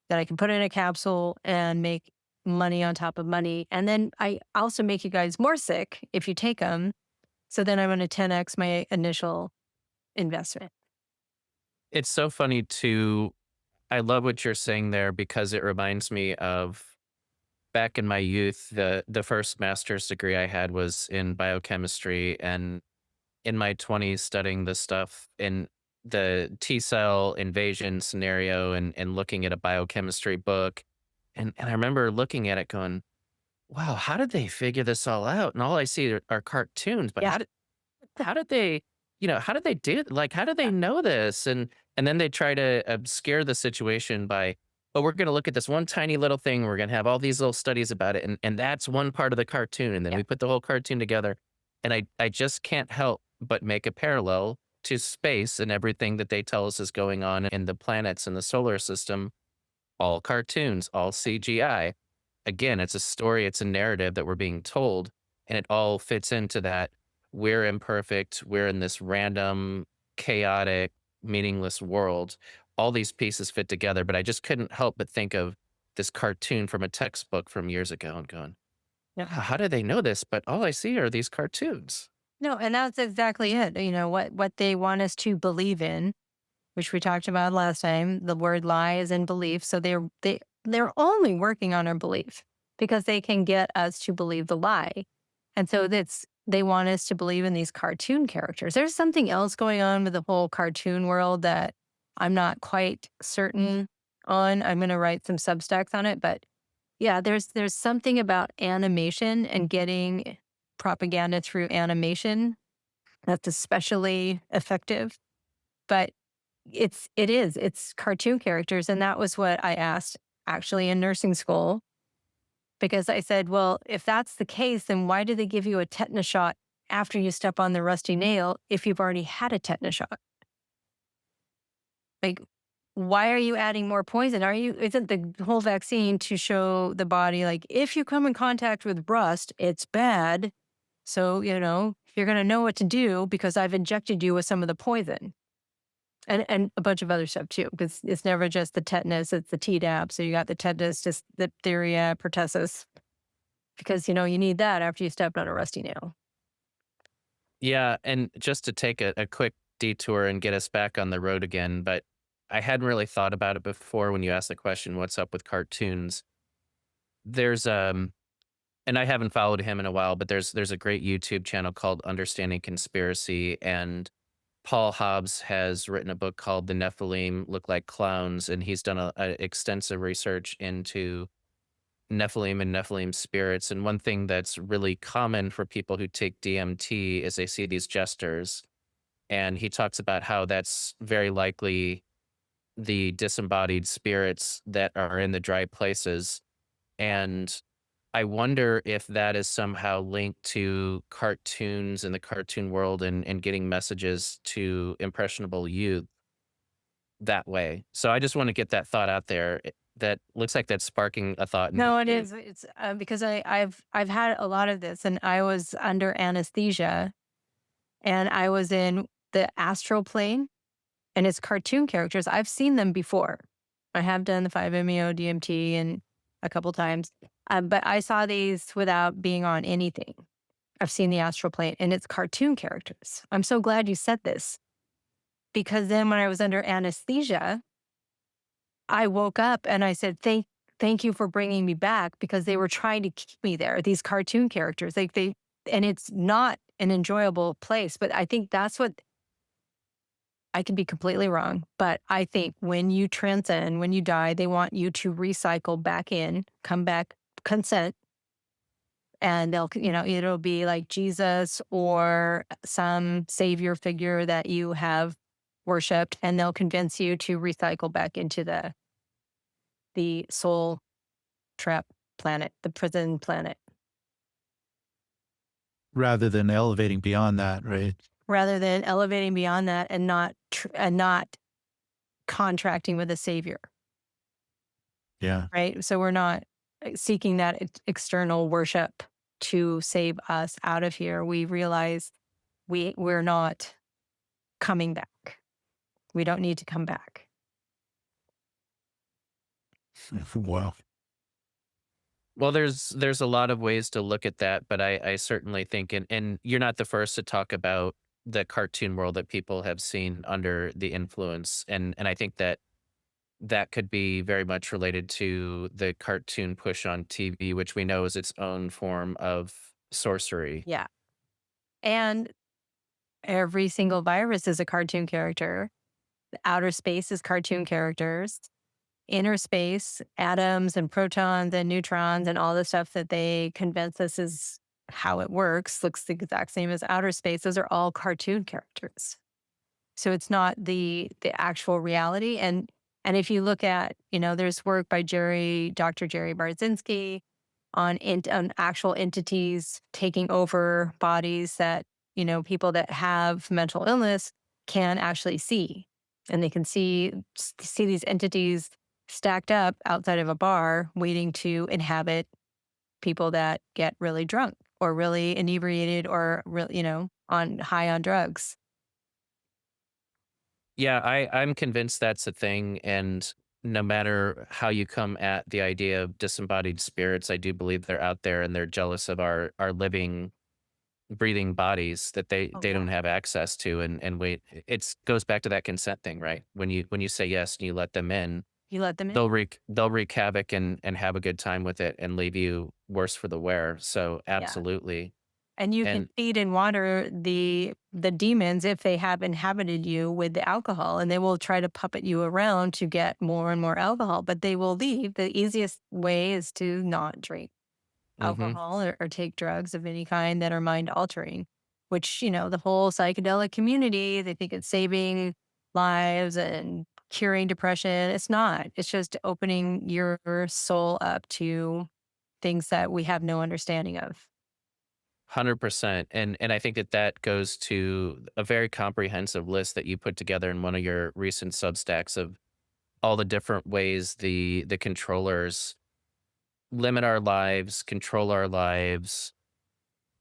Speaker 3: that I can put in a capsule and make money on top of money. And then I also make you guys more sick if you take them. So then I'm going to 10x my initial investment.
Speaker 2: It's so funny to I love what you're saying there because it reminds me of back in my youth, the first master's degree I had was in biochemistry, and in my 20s studying this stuff in the T cell invasion scenario and looking at a biochemistry book. And I remember looking at it going, wow, how did they figure this all out? And all I see are cartoons, but
Speaker 3: Yeah.
Speaker 2: how did they, how did they do like how did they know this? And then they try to obscure the situation by, oh, we're gonna look at this one tiny little thing, we're gonna have all these little studies about it, and that's one part of the cartoon. And then
Speaker 3: Yeah.
Speaker 2: we put the whole cartoon together. And I just can't help but make a parallel to space and everything that they tell us is going on in the planets in the solar system, all cartoons, all CGI. Again, it's a story, it's a narrative that we're being told, and it all fits into that. We're imperfect, we're in this random, chaotic, meaningless world. All these pieces fit together, but I just couldn't help but think of this cartoon from a textbook from years ago and going,
Speaker 3: Yeah.
Speaker 2: how do they know this? But all I see are these cartoons.
Speaker 3: No, and that's exactly it. What they want us to believe in, which we talked about last time. The word lie is in belief. So they're only working on our belief because they can get us to believe the lie. And so they want us to believe in these cartoon characters. There's something else going on with the whole cartoon world that I'm not quite certain on. I'm going to write some substacks on it, but yeah, there's something about animation and getting propaganda through animation that's especially effective. But it's cartoon characters, and that was what I asked actually in nursing school because I said, well, if that's the case, then why do they give you a tetanus shot after you step on the rusty nail if you've already had a tetanus shot? Like, why are you adding more poison? Isn't the whole vaccine to show the body, like, if you come in contact with rust, it's bad. So, you're going to know what to do because I've injected you with some of the poison. And a bunch of other stuff too, because it's never just the tetanus, it's the Tdap. So you got the tetanus, just diphtheria, pertussis, because you need that after you stepped on a rusty nail.
Speaker 2: Yeah, and just to take a quick detour and get us back on the road again, but I hadn't really thought about it before when you asked the question, "What's up with cartoons?" There's and I haven't followed him in a while, but there's a great YouTube channel called Understanding Conspiracy, and Paul Hobbs has written a book called "The Nephilim Look Like Clowns," and he's done a extensive research into Nephilim and Nephilim spirits. And one thing that's really common for people who take DMT is they see these jesters. And he talks about how that's very likely the disembodied spirits that are in the dry places. And I wonder if that is somehow linked to cartoons in the cartoon world and getting messages to impressionable youth that way. So I just want to get that thought out there. That looks like that's sparking a thought in
Speaker 3: No, it
Speaker 2: me.
Speaker 3: is. It's because I've had a lot of this, and I was under anesthesia, and I was in the astral plane, and it's cartoon characters. I've seen them before. I have done the 5-MeO DMT and a couple times, but I saw these without being on anything. I've seen the astral plane, and it's cartoon characters. I'm so glad you said this, because then when I was under anesthesia, I woke up and I said, thank you for bringing me back, because they were trying to keep me there. These cartoon characters, and it's not an enjoyable place. But I think that's what, I can be completely wrong, but I think when you transcend, when you die, they want you to recycle back in, come back, consent, and it'll be like Jesus or some savior figure that you have worshipped, and they'll convince you to recycle back into the soul trap planet, the prison planet,
Speaker 5: rather than elevating beyond that, right?
Speaker 3: rather than elevating beyond that and not contracting with a savior,
Speaker 5: Yeah.
Speaker 3: right? So we're not seeking that external worship to save us out of here. We realize we're not coming back. We don't need to come back.
Speaker 4: Wow.
Speaker 2: Well, there's a lot of ways to look at that, but I certainly think, and you're not the first to talk about the cartoon world that people have seen under the influence, and I think that that could be very much related to the cartoon push on TV, which we know is its own form of sorcery.
Speaker 3: Yeah. And every single virus is a cartoon character. The outer space is cartoon characters. Inner space, atoms and protons and neutrons and all the stuff that they convince us is how it works, looks the exact same as outer space. Those are all cartoon characters. So it's not the actual reality. And if you look at, there's work by Dr. Jerry Barzinski on actual entities taking over bodies that, people that have mental illness can actually see. And they can see these entities stacked up outside of a bar waiting to inhabit people that get really drunk or really inebriated or really, on high on drugs.
Speaker 2: Yeah, I'm convinced that's a thing, and no matter how you come at the idea of disembodied spirits, I do believe they're out there and they're jealous of our living, breathing bodies that
Speaker 3: Oh
Speaker 2: they
Speaker 3: yeah.
Speaker 2: don't have access to, and wait, it's goes back to that consent thing, right? When you say yes and you let them in,
Speaker 3: You let them in.
Speaker 2: they'll wreak havoc and have a good time with it and leave you worse for the wear. So
Speaker 3: Yeah.
Speaker 2: absolutely.
Speaker 3: And you can
Speaker 2: And
Speaker 3: feed and water the demons if they have inhabited you with the alcohol, and they will try to puppet you around to get more and more alcohol, but they will leave. The easiest way is to not drink
Speaker 2: mhm.
Speaker 3: alcohol or take drugs of any kind that are mind altering, which, the whole psychedelic community, they think it's saving lives and curing depression. It's not. It's just opening your soul up to things that we have no understanding of.
Speaker 2: 100%. And I think that that goes to a very comprehensive list that you put together in one of your recent Substacks of all the different ways the controllers limit our lives, control our lives,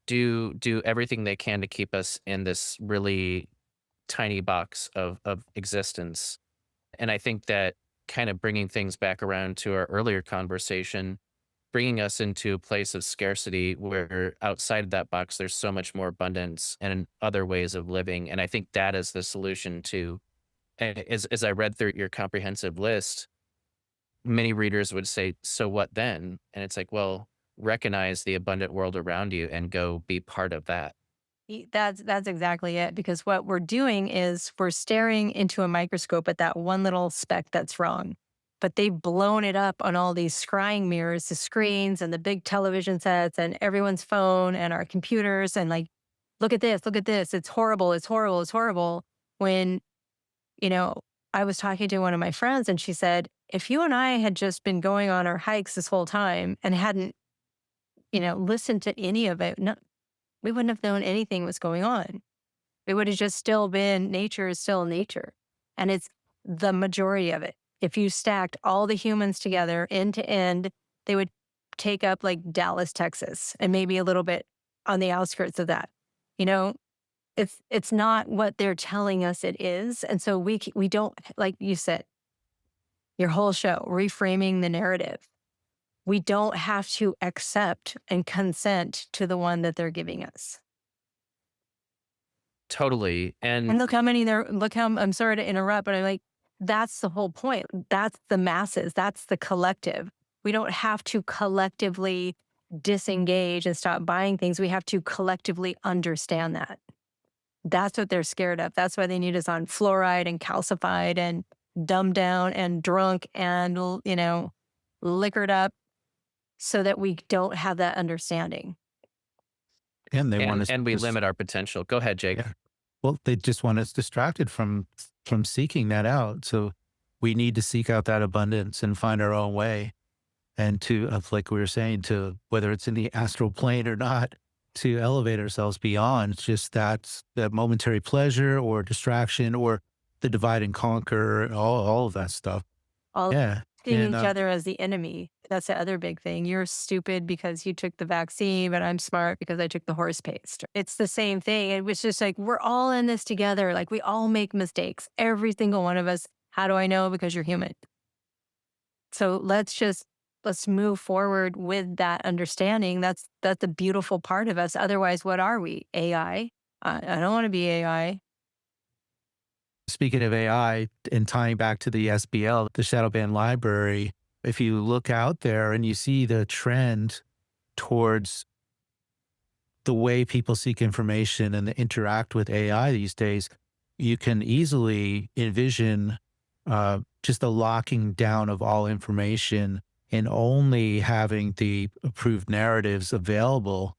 Speaker 2: do everything they can to keep us in this really tiny box of existence. And I think that kind of bringing things back around to our earlier conversation, bringing us into a place of scarcity where outside of that box, there's so much more abundance and other ways of living. And I think that is the solution to, as I read through your comprehensive list, many readers would say, so what then? And it's like, well, recognize the abundant world around you and go be part of that.
Speaker 3: That's exactly it. Because what we're doing is we're staring into a microscope at that one little speck that's wrong. But they've blown it up on all these scrying mirrors, the screens and the big television sets and everyone's phone and our computers. And like, look at this, look at this. It's horrible. It's horrible. It's horrible. When, you know, I was talking to one of my friends and she said, if you and I had just been going on our hikes this whole time and hadn't, listened to any of it, no, we wouldn't have known anything was going on. It would have just still been nature is still nature. And it's the majority of it. If you stacked all the humans together end to end, they would take up like Dallas, Texas, and maybe a little bit on the outskirts of that. You know, it's not what they're telling us it is. And so we don't, like you said, your whole show, reframing the narrative. We don't have to accept and consent to the one that they're giving us.
Speaker 2: Totally.
Speaker 3: And look how many there, look how, I'm sorry to interrupt, but I'm like, that's the whole point. That's the masses. That's the collective. We don't have to collectively disengage and stop buying things. We have to collectively understand that. That's what they're scared of. That's why they need us on fluoride and calcified and dumbed down and drunk and, liquored up so that we don't have that understanding.
Speaker 5: And they want us
Speaker 2: and we
Speaker 5: dis-
Speaker 2: limit our potential. Go ahead, Jake.
Speaker 5: Yeah. Well, they just want us distracted from seeking that out. So we need to seek out that abundance and find our own way. And like we were saying, to whether it's in the astral plane or not, to elevate ourselves beyond just that momentary pleasure or distraction or the divide and conquer, all of that stuff.
Speaker 3: All
Speaker 5: Yeah.
Speaker 3: seeing
Speaker 5: And
Speaker 3: each other as the enemy. That's the other big thing. You're stupid because you took the vaccine, but I'm smart because I took the horse paste. It's the same thing. It was just like, we're all in this together. Like we all make mistakes. Every single one of us. How do I know? Because you're human. So let's move forward with that understanding. That's the beautiful part of us. Otherwise, what are we? AI? I don't want to be AI.
Speaker 5: speaking of AI and tying back to the SBL, the shadow banned library, if you look out there and you see the trend towards the way people seek information and interact with AI these days, you can easily envision just a locking down of all information and only having the approved narratives available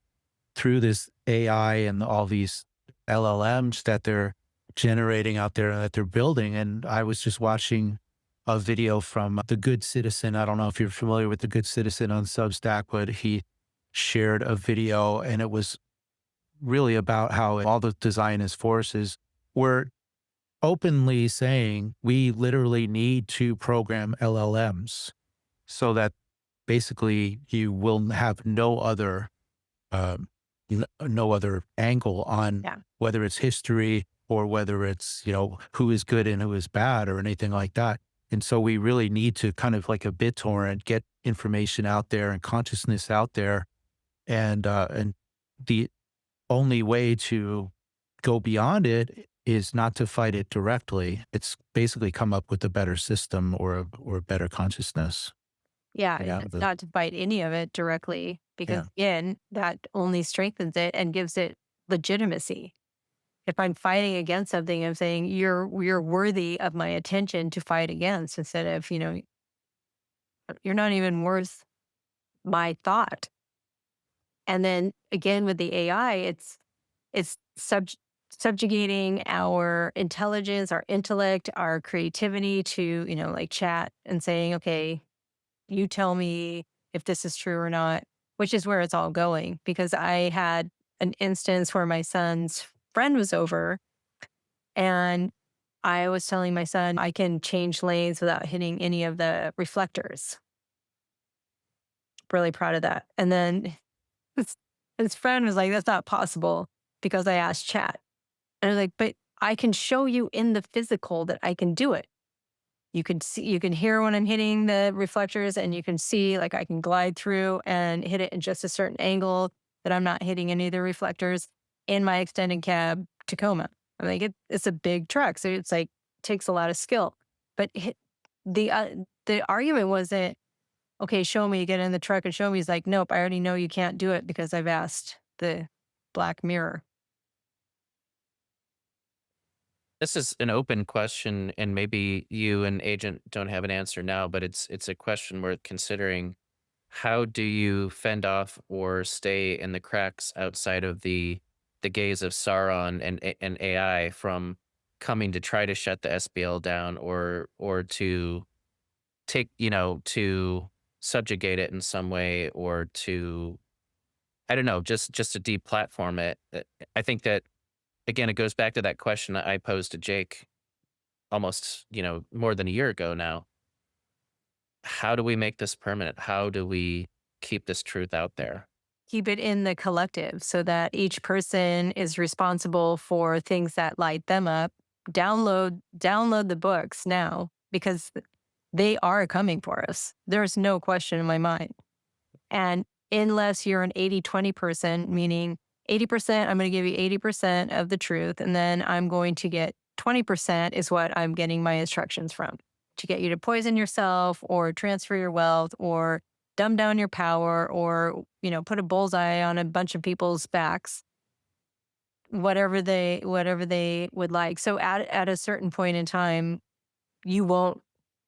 Speaker 5: through this AI and all these LLMs that they're generating out there that they're building. And I was just watching a video from The Good Citizen. I don't know if you're familiar with The Good Citizen on Substack, but he shared a video and it was really about how all the Zionist forces were openly saying we literally need to program LLMs so that basically you will have no other no other angle on
Speaker 3: Yeah.
Speaker 5: whether it's history or whether it's, who is good and who is bad or anything like that. And so we really need to kind of like a BitTorrent, get information out there and consciousness out there. And the only way to go beyond it is not to fight it directly. It's basically come up with a better system or a better consciousness.
Speaker 3: Yeah,
Speaker 5: Yeah.
Speaker 3: not to fight any of it directly, because again, that only strengthens it and gives it legitimacy. If I'm fighting against something, I'm saying you're worthy of my attention to fight against, instead of, you're not even worth my thought. And then again with the AI, it's subjugating our intelligence, our intellect, our creativity to, like chat and saying, okay, you tell me if this is true or not, which is where it's all going. Because I had an instance where my son's friend was over and I was telling my son I can change lanes without hitting any of the reflectors. Really proud of that. And then his, his friend was like, that's not possible because I asked chat. And I was like, but I can show you in the physical that I can do it. You can see, you can hear when I'm hitting the reflectors, and you can see like I can glide through and hit it in just a certain angle that I'm not hitting any of the reflectors in my extended cab Tacoma. I mean, it's a big truck, so it's like takes a lot of skill. But the argument wasn't, okay, show me, get in the truck and show me. He's like, nope, I already know you can't do it because I've asked the black mirror.
Speaker 2: This is an open question, and maybe you and Agent don't have an answer now, but it's a question worth considering. How do you fend off or stay in the cracks outside of the gaze of Sauron and AI from coming to try to shut the SBL down, or to take, to subjugate it in some way, or to, I don't know, just to deplatform it. I think that, again, it goes back to that question that I posed to Jake almost, more than a year ago now. How do we make this permanent? How do we keep this truth out there?
Speaker 3: Keep it in the collective so that each person is responsible for things that light them up. Download the books now, because they are coming for us. There's no question in my mind. And unless you're an 80-20 person, meaning 80%, I'm going to give you 80% of the truth, and then I'm going to get 20% is what I'm getting my instructions from, to get you to poison yourself or transfer your wealth or dumb down your power, or, put a bullseye on a bunch of people's backs, whatever they would like. So at a certain point in time, you won't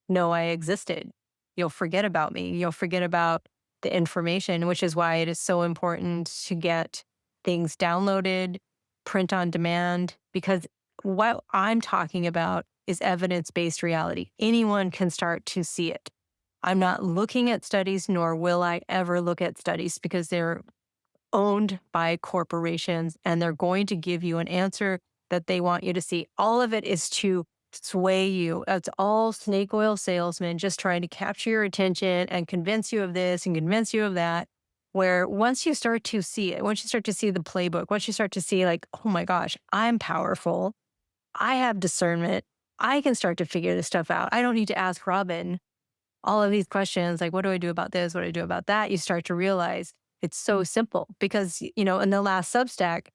Speaker 3: know I existed. You'll forget about me. You'll forget about the information, which is why it is so important to get things downloaded, print on demand, because what I'm talking about is evidence-based reality. Anyone can start to see it. I'm not looking at studies, nor will I ever look at studies, because they're owned by corporations, and they're going to give you an answer that they want you to see. All of it is to sway you. It's all snake oil salesmen just trying to capture your attention and convince you of this and convince you of that. Where once you start to see it, once you start to see the playbook, once you start to see like, oh my gosh, I'm powerful, I have discernment, I can start to figure this stuff out. I don't need to ask Robin all of these questions like, what do I do about this? What do I do about that? You start to realize it's so simple, because, in the last Substack,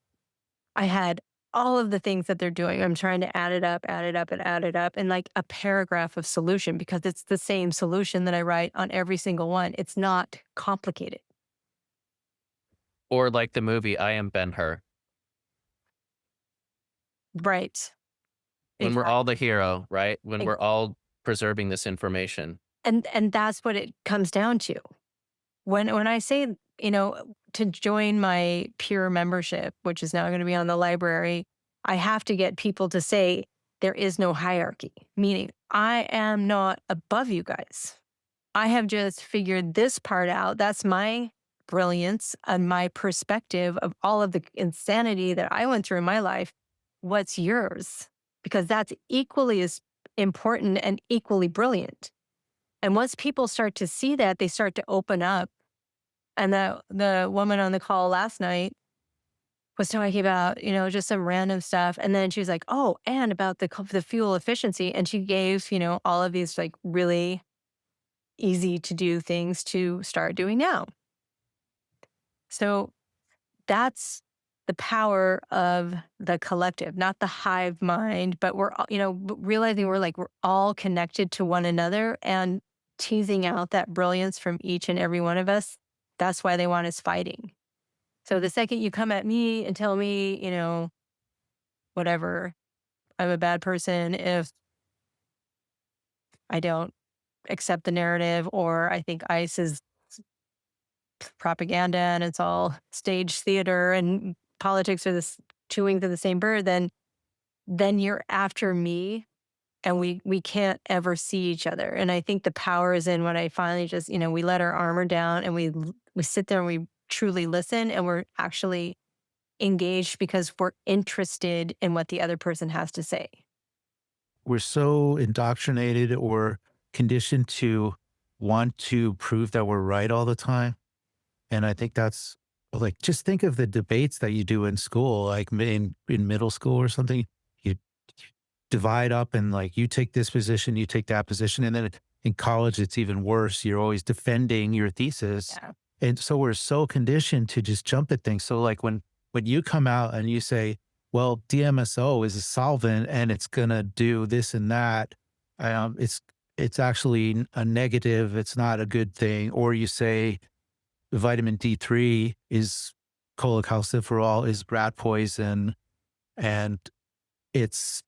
Speaker 3: I had all of the things that they're doing. I'm trying to add it up, add it up, and add it up, and like a paragraph of solution, because it's the same solution that I write on every single one. It's not complicated.
Speaker 2: Or like the movie I Am Ben-Hur,
Speaker 3: Right.
Speaker 2: when we're
Speaker 3: Exactly.
Speaker 2: all the hero, right? When we're all preserving this information.
Speaker 3: And that's what it comes down to. When I say, to join my peer membership, which is now going to be on the library, I have to get people to say there is no hierarchy, meaning I am not above you guys. I have just figured this part out. That's my brilliance and my perspective of all of the insanity that I went through in my life. What's yours? Because that's equally as important and equally brilliant. And once people start to see that, they start to open up. And the woman on the call last night was talking about, just some random stuff. And then she was like, oh, and about the fuel efficiency. And she gave, all of these like really easy to do things to start doing now. So that's the power of the collective, not the hive mind, but we're, realizing we're all connected to one another, and teasing out that brilliance from each and every one of us. That's why they want us fighting. So the second you come at me and tell me, whatever, I'm a bad person if I don't accept the narrative, or I think ICE is propaganda and it's all stage theater and politics are this two wings of the same bird, then you're after me, and we can't ever see each other. And I think the power is in when I finally just, we let our armor down, and we sit there and we truly listen, and we're actually engaged because we're interested in what the other person has to say.
Speaker 5: We're so indoctrinated or conditioned to want to prove that we're right all the time. And I think that's like, just think of the debates that you do in school, like in middle school or something. You divide up and like you take this position, you take that position. And then in college, it's even worse. You're always defending your thesis.
Speaker 3: Yeah.
Speaker 5: And so we're so conditioned to just jump at things. So like when you come out and you say, well, DMSO is a solvent and it's gonna do this and that, um, it's it's actually a negative, it's not a good thing. Or you say vitamin D3 is cholecalciferol is rat poison and it's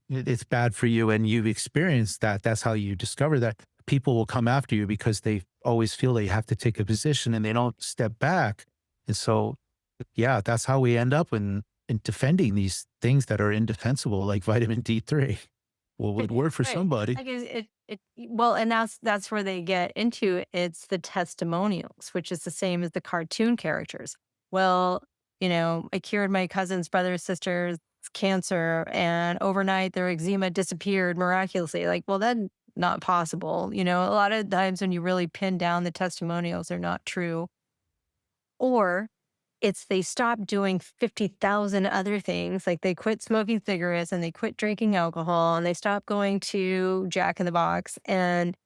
Speaker 5: it's bad for you and you've experienced that. That's how you discover that. People will come after you because they always feel they have to take a position and they don't step back. And so, yeah, that's how we end up in defending these things that are indefensible, like vitamin D3. Well, would work for
Speaker 3: Right.
Speaker 5: somebody.
Speaker 3: Like well, and that's where they get into it. It's the testimonials, which is the same as the cartoon characters. Well, I cured my cousin's brother's sister's cancer, and overnight their eczema disappeared miraculously. Like, well, that's not possible. A lot of times when you really pin down the testimonials, they're not true. Or it's they stop doing 50,000 other things. Like they quit smoking cigarettes and they quit drinking alcohol and they stopped going to Jack in the Box and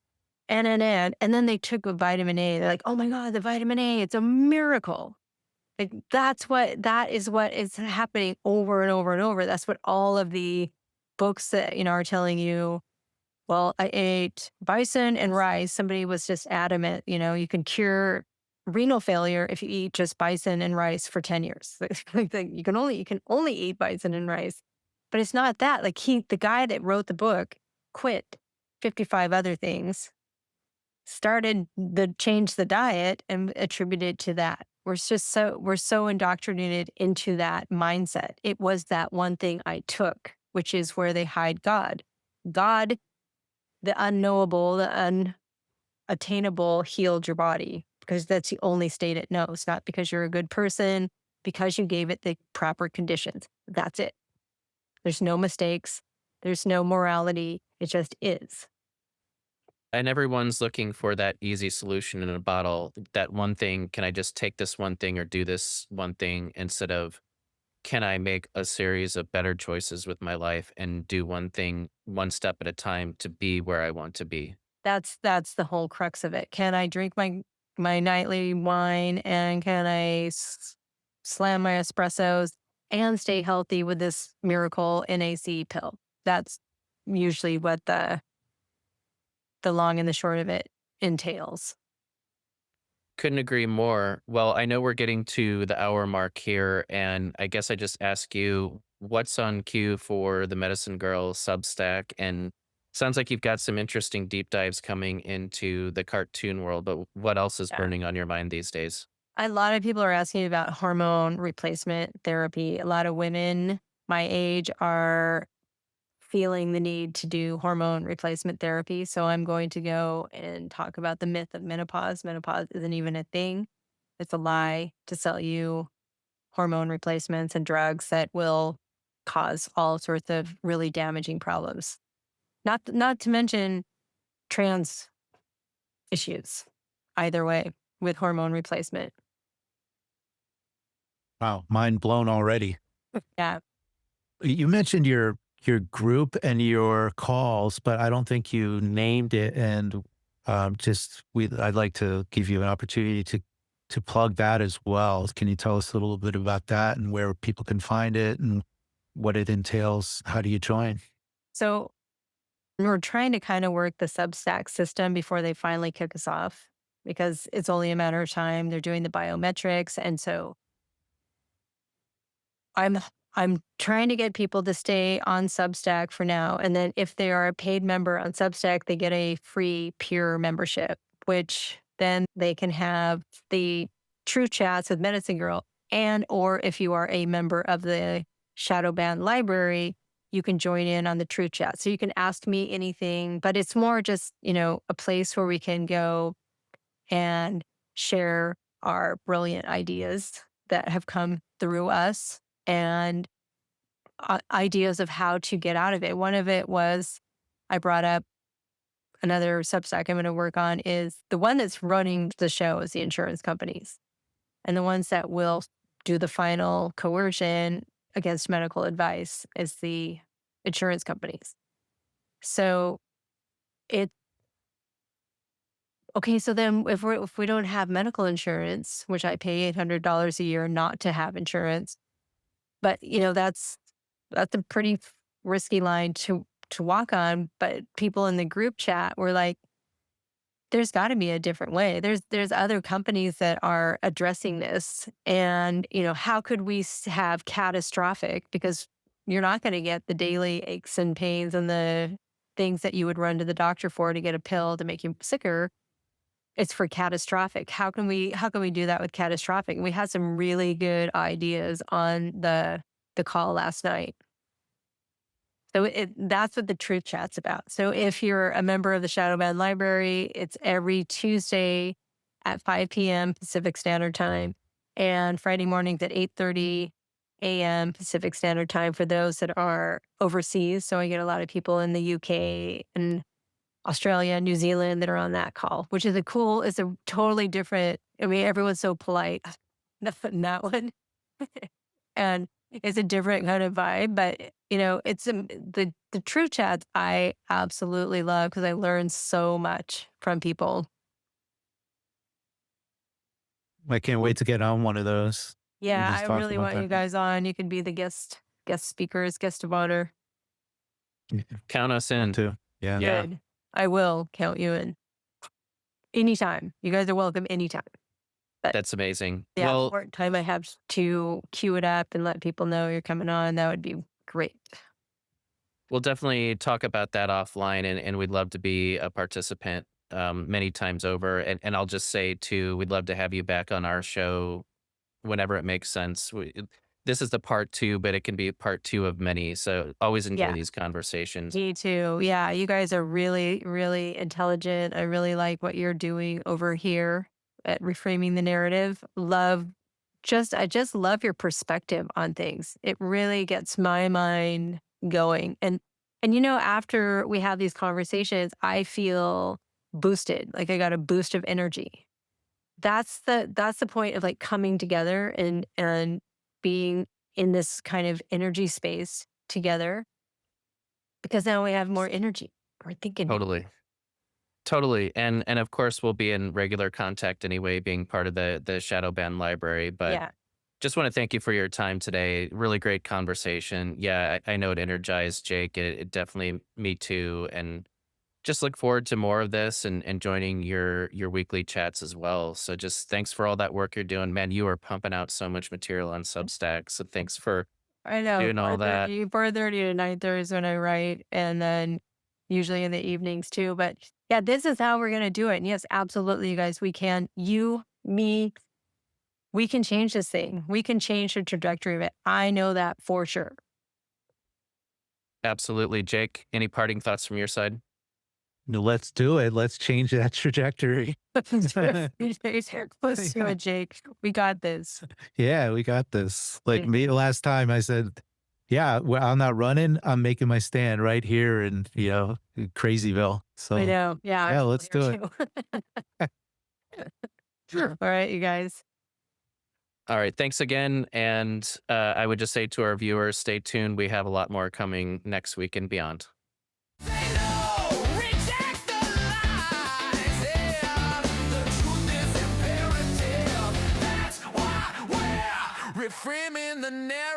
Speaker 3: then they took a vitamin A. They're like, oh my God, the vitamin A, it's a miracle. Like that is what is happening over and over and over. That's what all of the books that, are telling you. Well, I ate bison and rice. Somebody was just adamant, you can cure renal failure if you eat just bison and rice for 10 years. You can only eat bison and rice. But it's not that. Like the guy that wrote the book quit 55 other things, changed the diet and attributed to that. We're so indoctrinated into that mindset. It was that one thing I took, which is where they hide God. God, the unknowable, the unattainable, healed your body because that's the only state it knows, not because you're a good person, because you gave it the proper conditions. That's it. There's no mistakes. There's no morality. It just is.
Speaker 2: And everyone's looking for that easy solution in a bottle. That one thing, can I just take this one thing or do this one thing instead of can I make a series of better choices with my life and do one thing one step at a time to be where I want to be?
Speaker 3: That's the whole crux of it. Can I drink my nightly wine and can I slam my espressos and stay healthy with this miracle NAC pill? That's usually what the long and the short of it entails.
Speaker 2: Couldn't agree more. Well, I know we're getting to the hour mark here, and I guess I just ask you what's on cue for the Medicine Girl Substack? And sounds like you've got some interesting deep dives coming into the cartoon world, but what else is
Speaker 3: Yeah.
Speaker 2: burning on your mind these days?
Speaker 3: A lot of people are asking about hormone replacement therapy. A lot of women my age are feeling the need to do hormone replacement therapy. So I'm going to go and talk about the myth of menopause. Menopause isn't even a thing. It's a lie to sell you hormone replacements and drugs that will cause all sorts of really damaging problems. Not to mention trans issues either way with hormone replacement.
Speaker 5: Wow, mind blown already.
Speaker 3: Yeah.
Speaker 5: You mentioned your group and your calls, but I don't think you named it. And I'd like to give you an opportunity to plug that as well. Can you tell us a little bit about that and where people can find it and what it entails? How do you join?
Speaker 3: So we're trying to kind of work the Substack system before they finally kick us off because it's only a matter of time. They're doing the biometrics. And so I'm I'm trying to get people to stay on Substack for now. And then if they are a paid member on Substack, they get a free peer membership, which then they can have the true chats with Medicine Girl. And or if you are a member of the Shadow Band library, you can join in on the true chat. So you can ask me anything, but it's more just, a place where we can go and share our brilliant ideas that have come through us and ideas of how to get out of it. One of it was I brought up another Substack I'm going to work on is the one that's running the show is the insurance companies, and the ones that will do the final coercion against medical advice is insurance companies. So it okay. So then, if we don't have medical insurance, which I pay $800 a year not to have insurance, but that's a pretty risky line to walk on. But people in the group chat were like, there's got to be a different way. There's other companies that are addressing this, and how could we have catastrophic, because you're not going to get the daily aches and pains and the things that you would run to the doctor for to get a pill to make you sicker. It's for catastrophic. How can we do that with catastrophic? And we had some really good ideas on the call last night. So that's what the truth chat's about. So if you're a member of the Shadow Band Library, it's every Tuesday at 5 p.m. Pacific Standard Time, and Friday mornings at 8:30 a.m. Pacific Standard Time for those that are overseas. So I get a lot of people in the UK and Australia, New Zealand that are on that call, which is it's a totally different. I mean, everyone's so polite. Nothing that one. And it's a different kind of vibe, but it's the true chats I absolutely love because I learn so much from people.
Speaker 5: I can't wait to get on one of those.
Speaker 3: Yeah,
Speaker 5: just
Speaker 3: I
Speaker 5: talk
Speaker 3: really
Speaker 5: about
Speaker 3: want you
Speaker 5: that.
Speaker 3: guys on. You can be the guest speakers, guest of honor.
Speaker 2: Count us in.
Speaker 5: Too. Yeah.
Speaker 2: Yeah.
Speaker 3: Good. I will count you in. Anytime. You guys are welcome anytime.
Speaker 2: That's amazing.
Speaker 3: The
Speaker 2: Well,
Speaker 3: important time I have to queue it up and let people know you're coming on, that would be great.
Speaker 2: we'll definitely talk about that offline, and we'd love to be a participant many times over. And I'll just say, too, we'd love to have you back on our show whenever it makes sense. This is the part 2, but it can be part 2 of many. So always enjoy
Speaker 3: Yeah.
Speaker 2: these conversations.
Speaker 3: Me too. Yeah, you guys are really, really intelligent. I really like what you're doing over here at Reframing the Narrative. I just love your perspective on things. It really gets my mind going. And after we have these conversations, I feel boosted. Like I got a boost of energy. That's the point of like coming together and being in this kind of energy space together, because now we have more energy. We're thinking.
Speaker 2: Totally. And of course, we'll be in regular contact anyway, being part of the Shadow Band Library. But
Speaker 3: Yeah.
Speaker 2: just want to thank you for your time today. Really great conversation. Yeah, I know it energized Jake. It definitely me too. And just look forward to more of this and joining your weekly chats as well. So just thanks for all that work you're doing. Man, you are pumping out so much material on Substack. So thanks for
Speaker 3: I know.
Speaker 2: doing all that.
Speaker 3: 4:30 to 9:30 is when I write, and then usually in the evenings too. But yeah, this is how we're gonna do it. And yes, absolutely, you guys. We can. You, me. We can change this thing. We can change the trajectory of it. I know that for sure.
Speaker 2: Absolutely. Jake, any parting thoughts from your side?
Speaker 5: Let's do it. Let's change that trajectory.
Speaker 3: Let's do it, Jake. We got this.
Speaker 5: Yeah, we got this. Like me last time I said, yeah, well, I'm not running. I'm making my stand right here in, Crazyville. So
Speaker 3: I know. Yeah.
Speaker 5: yeah,
Speaker 3: I'm
Speaker 5: let's do it.
Speaker 3: All right, you guys.
Speaker 2: All right. Thanks again. And I would just say to our viewers, stay tuned. We have a lot more coming next week and beyond.
Speaker 1: Say no, reject the lies. Yeah, the truth is imperative. That's why we're reframing the narrative.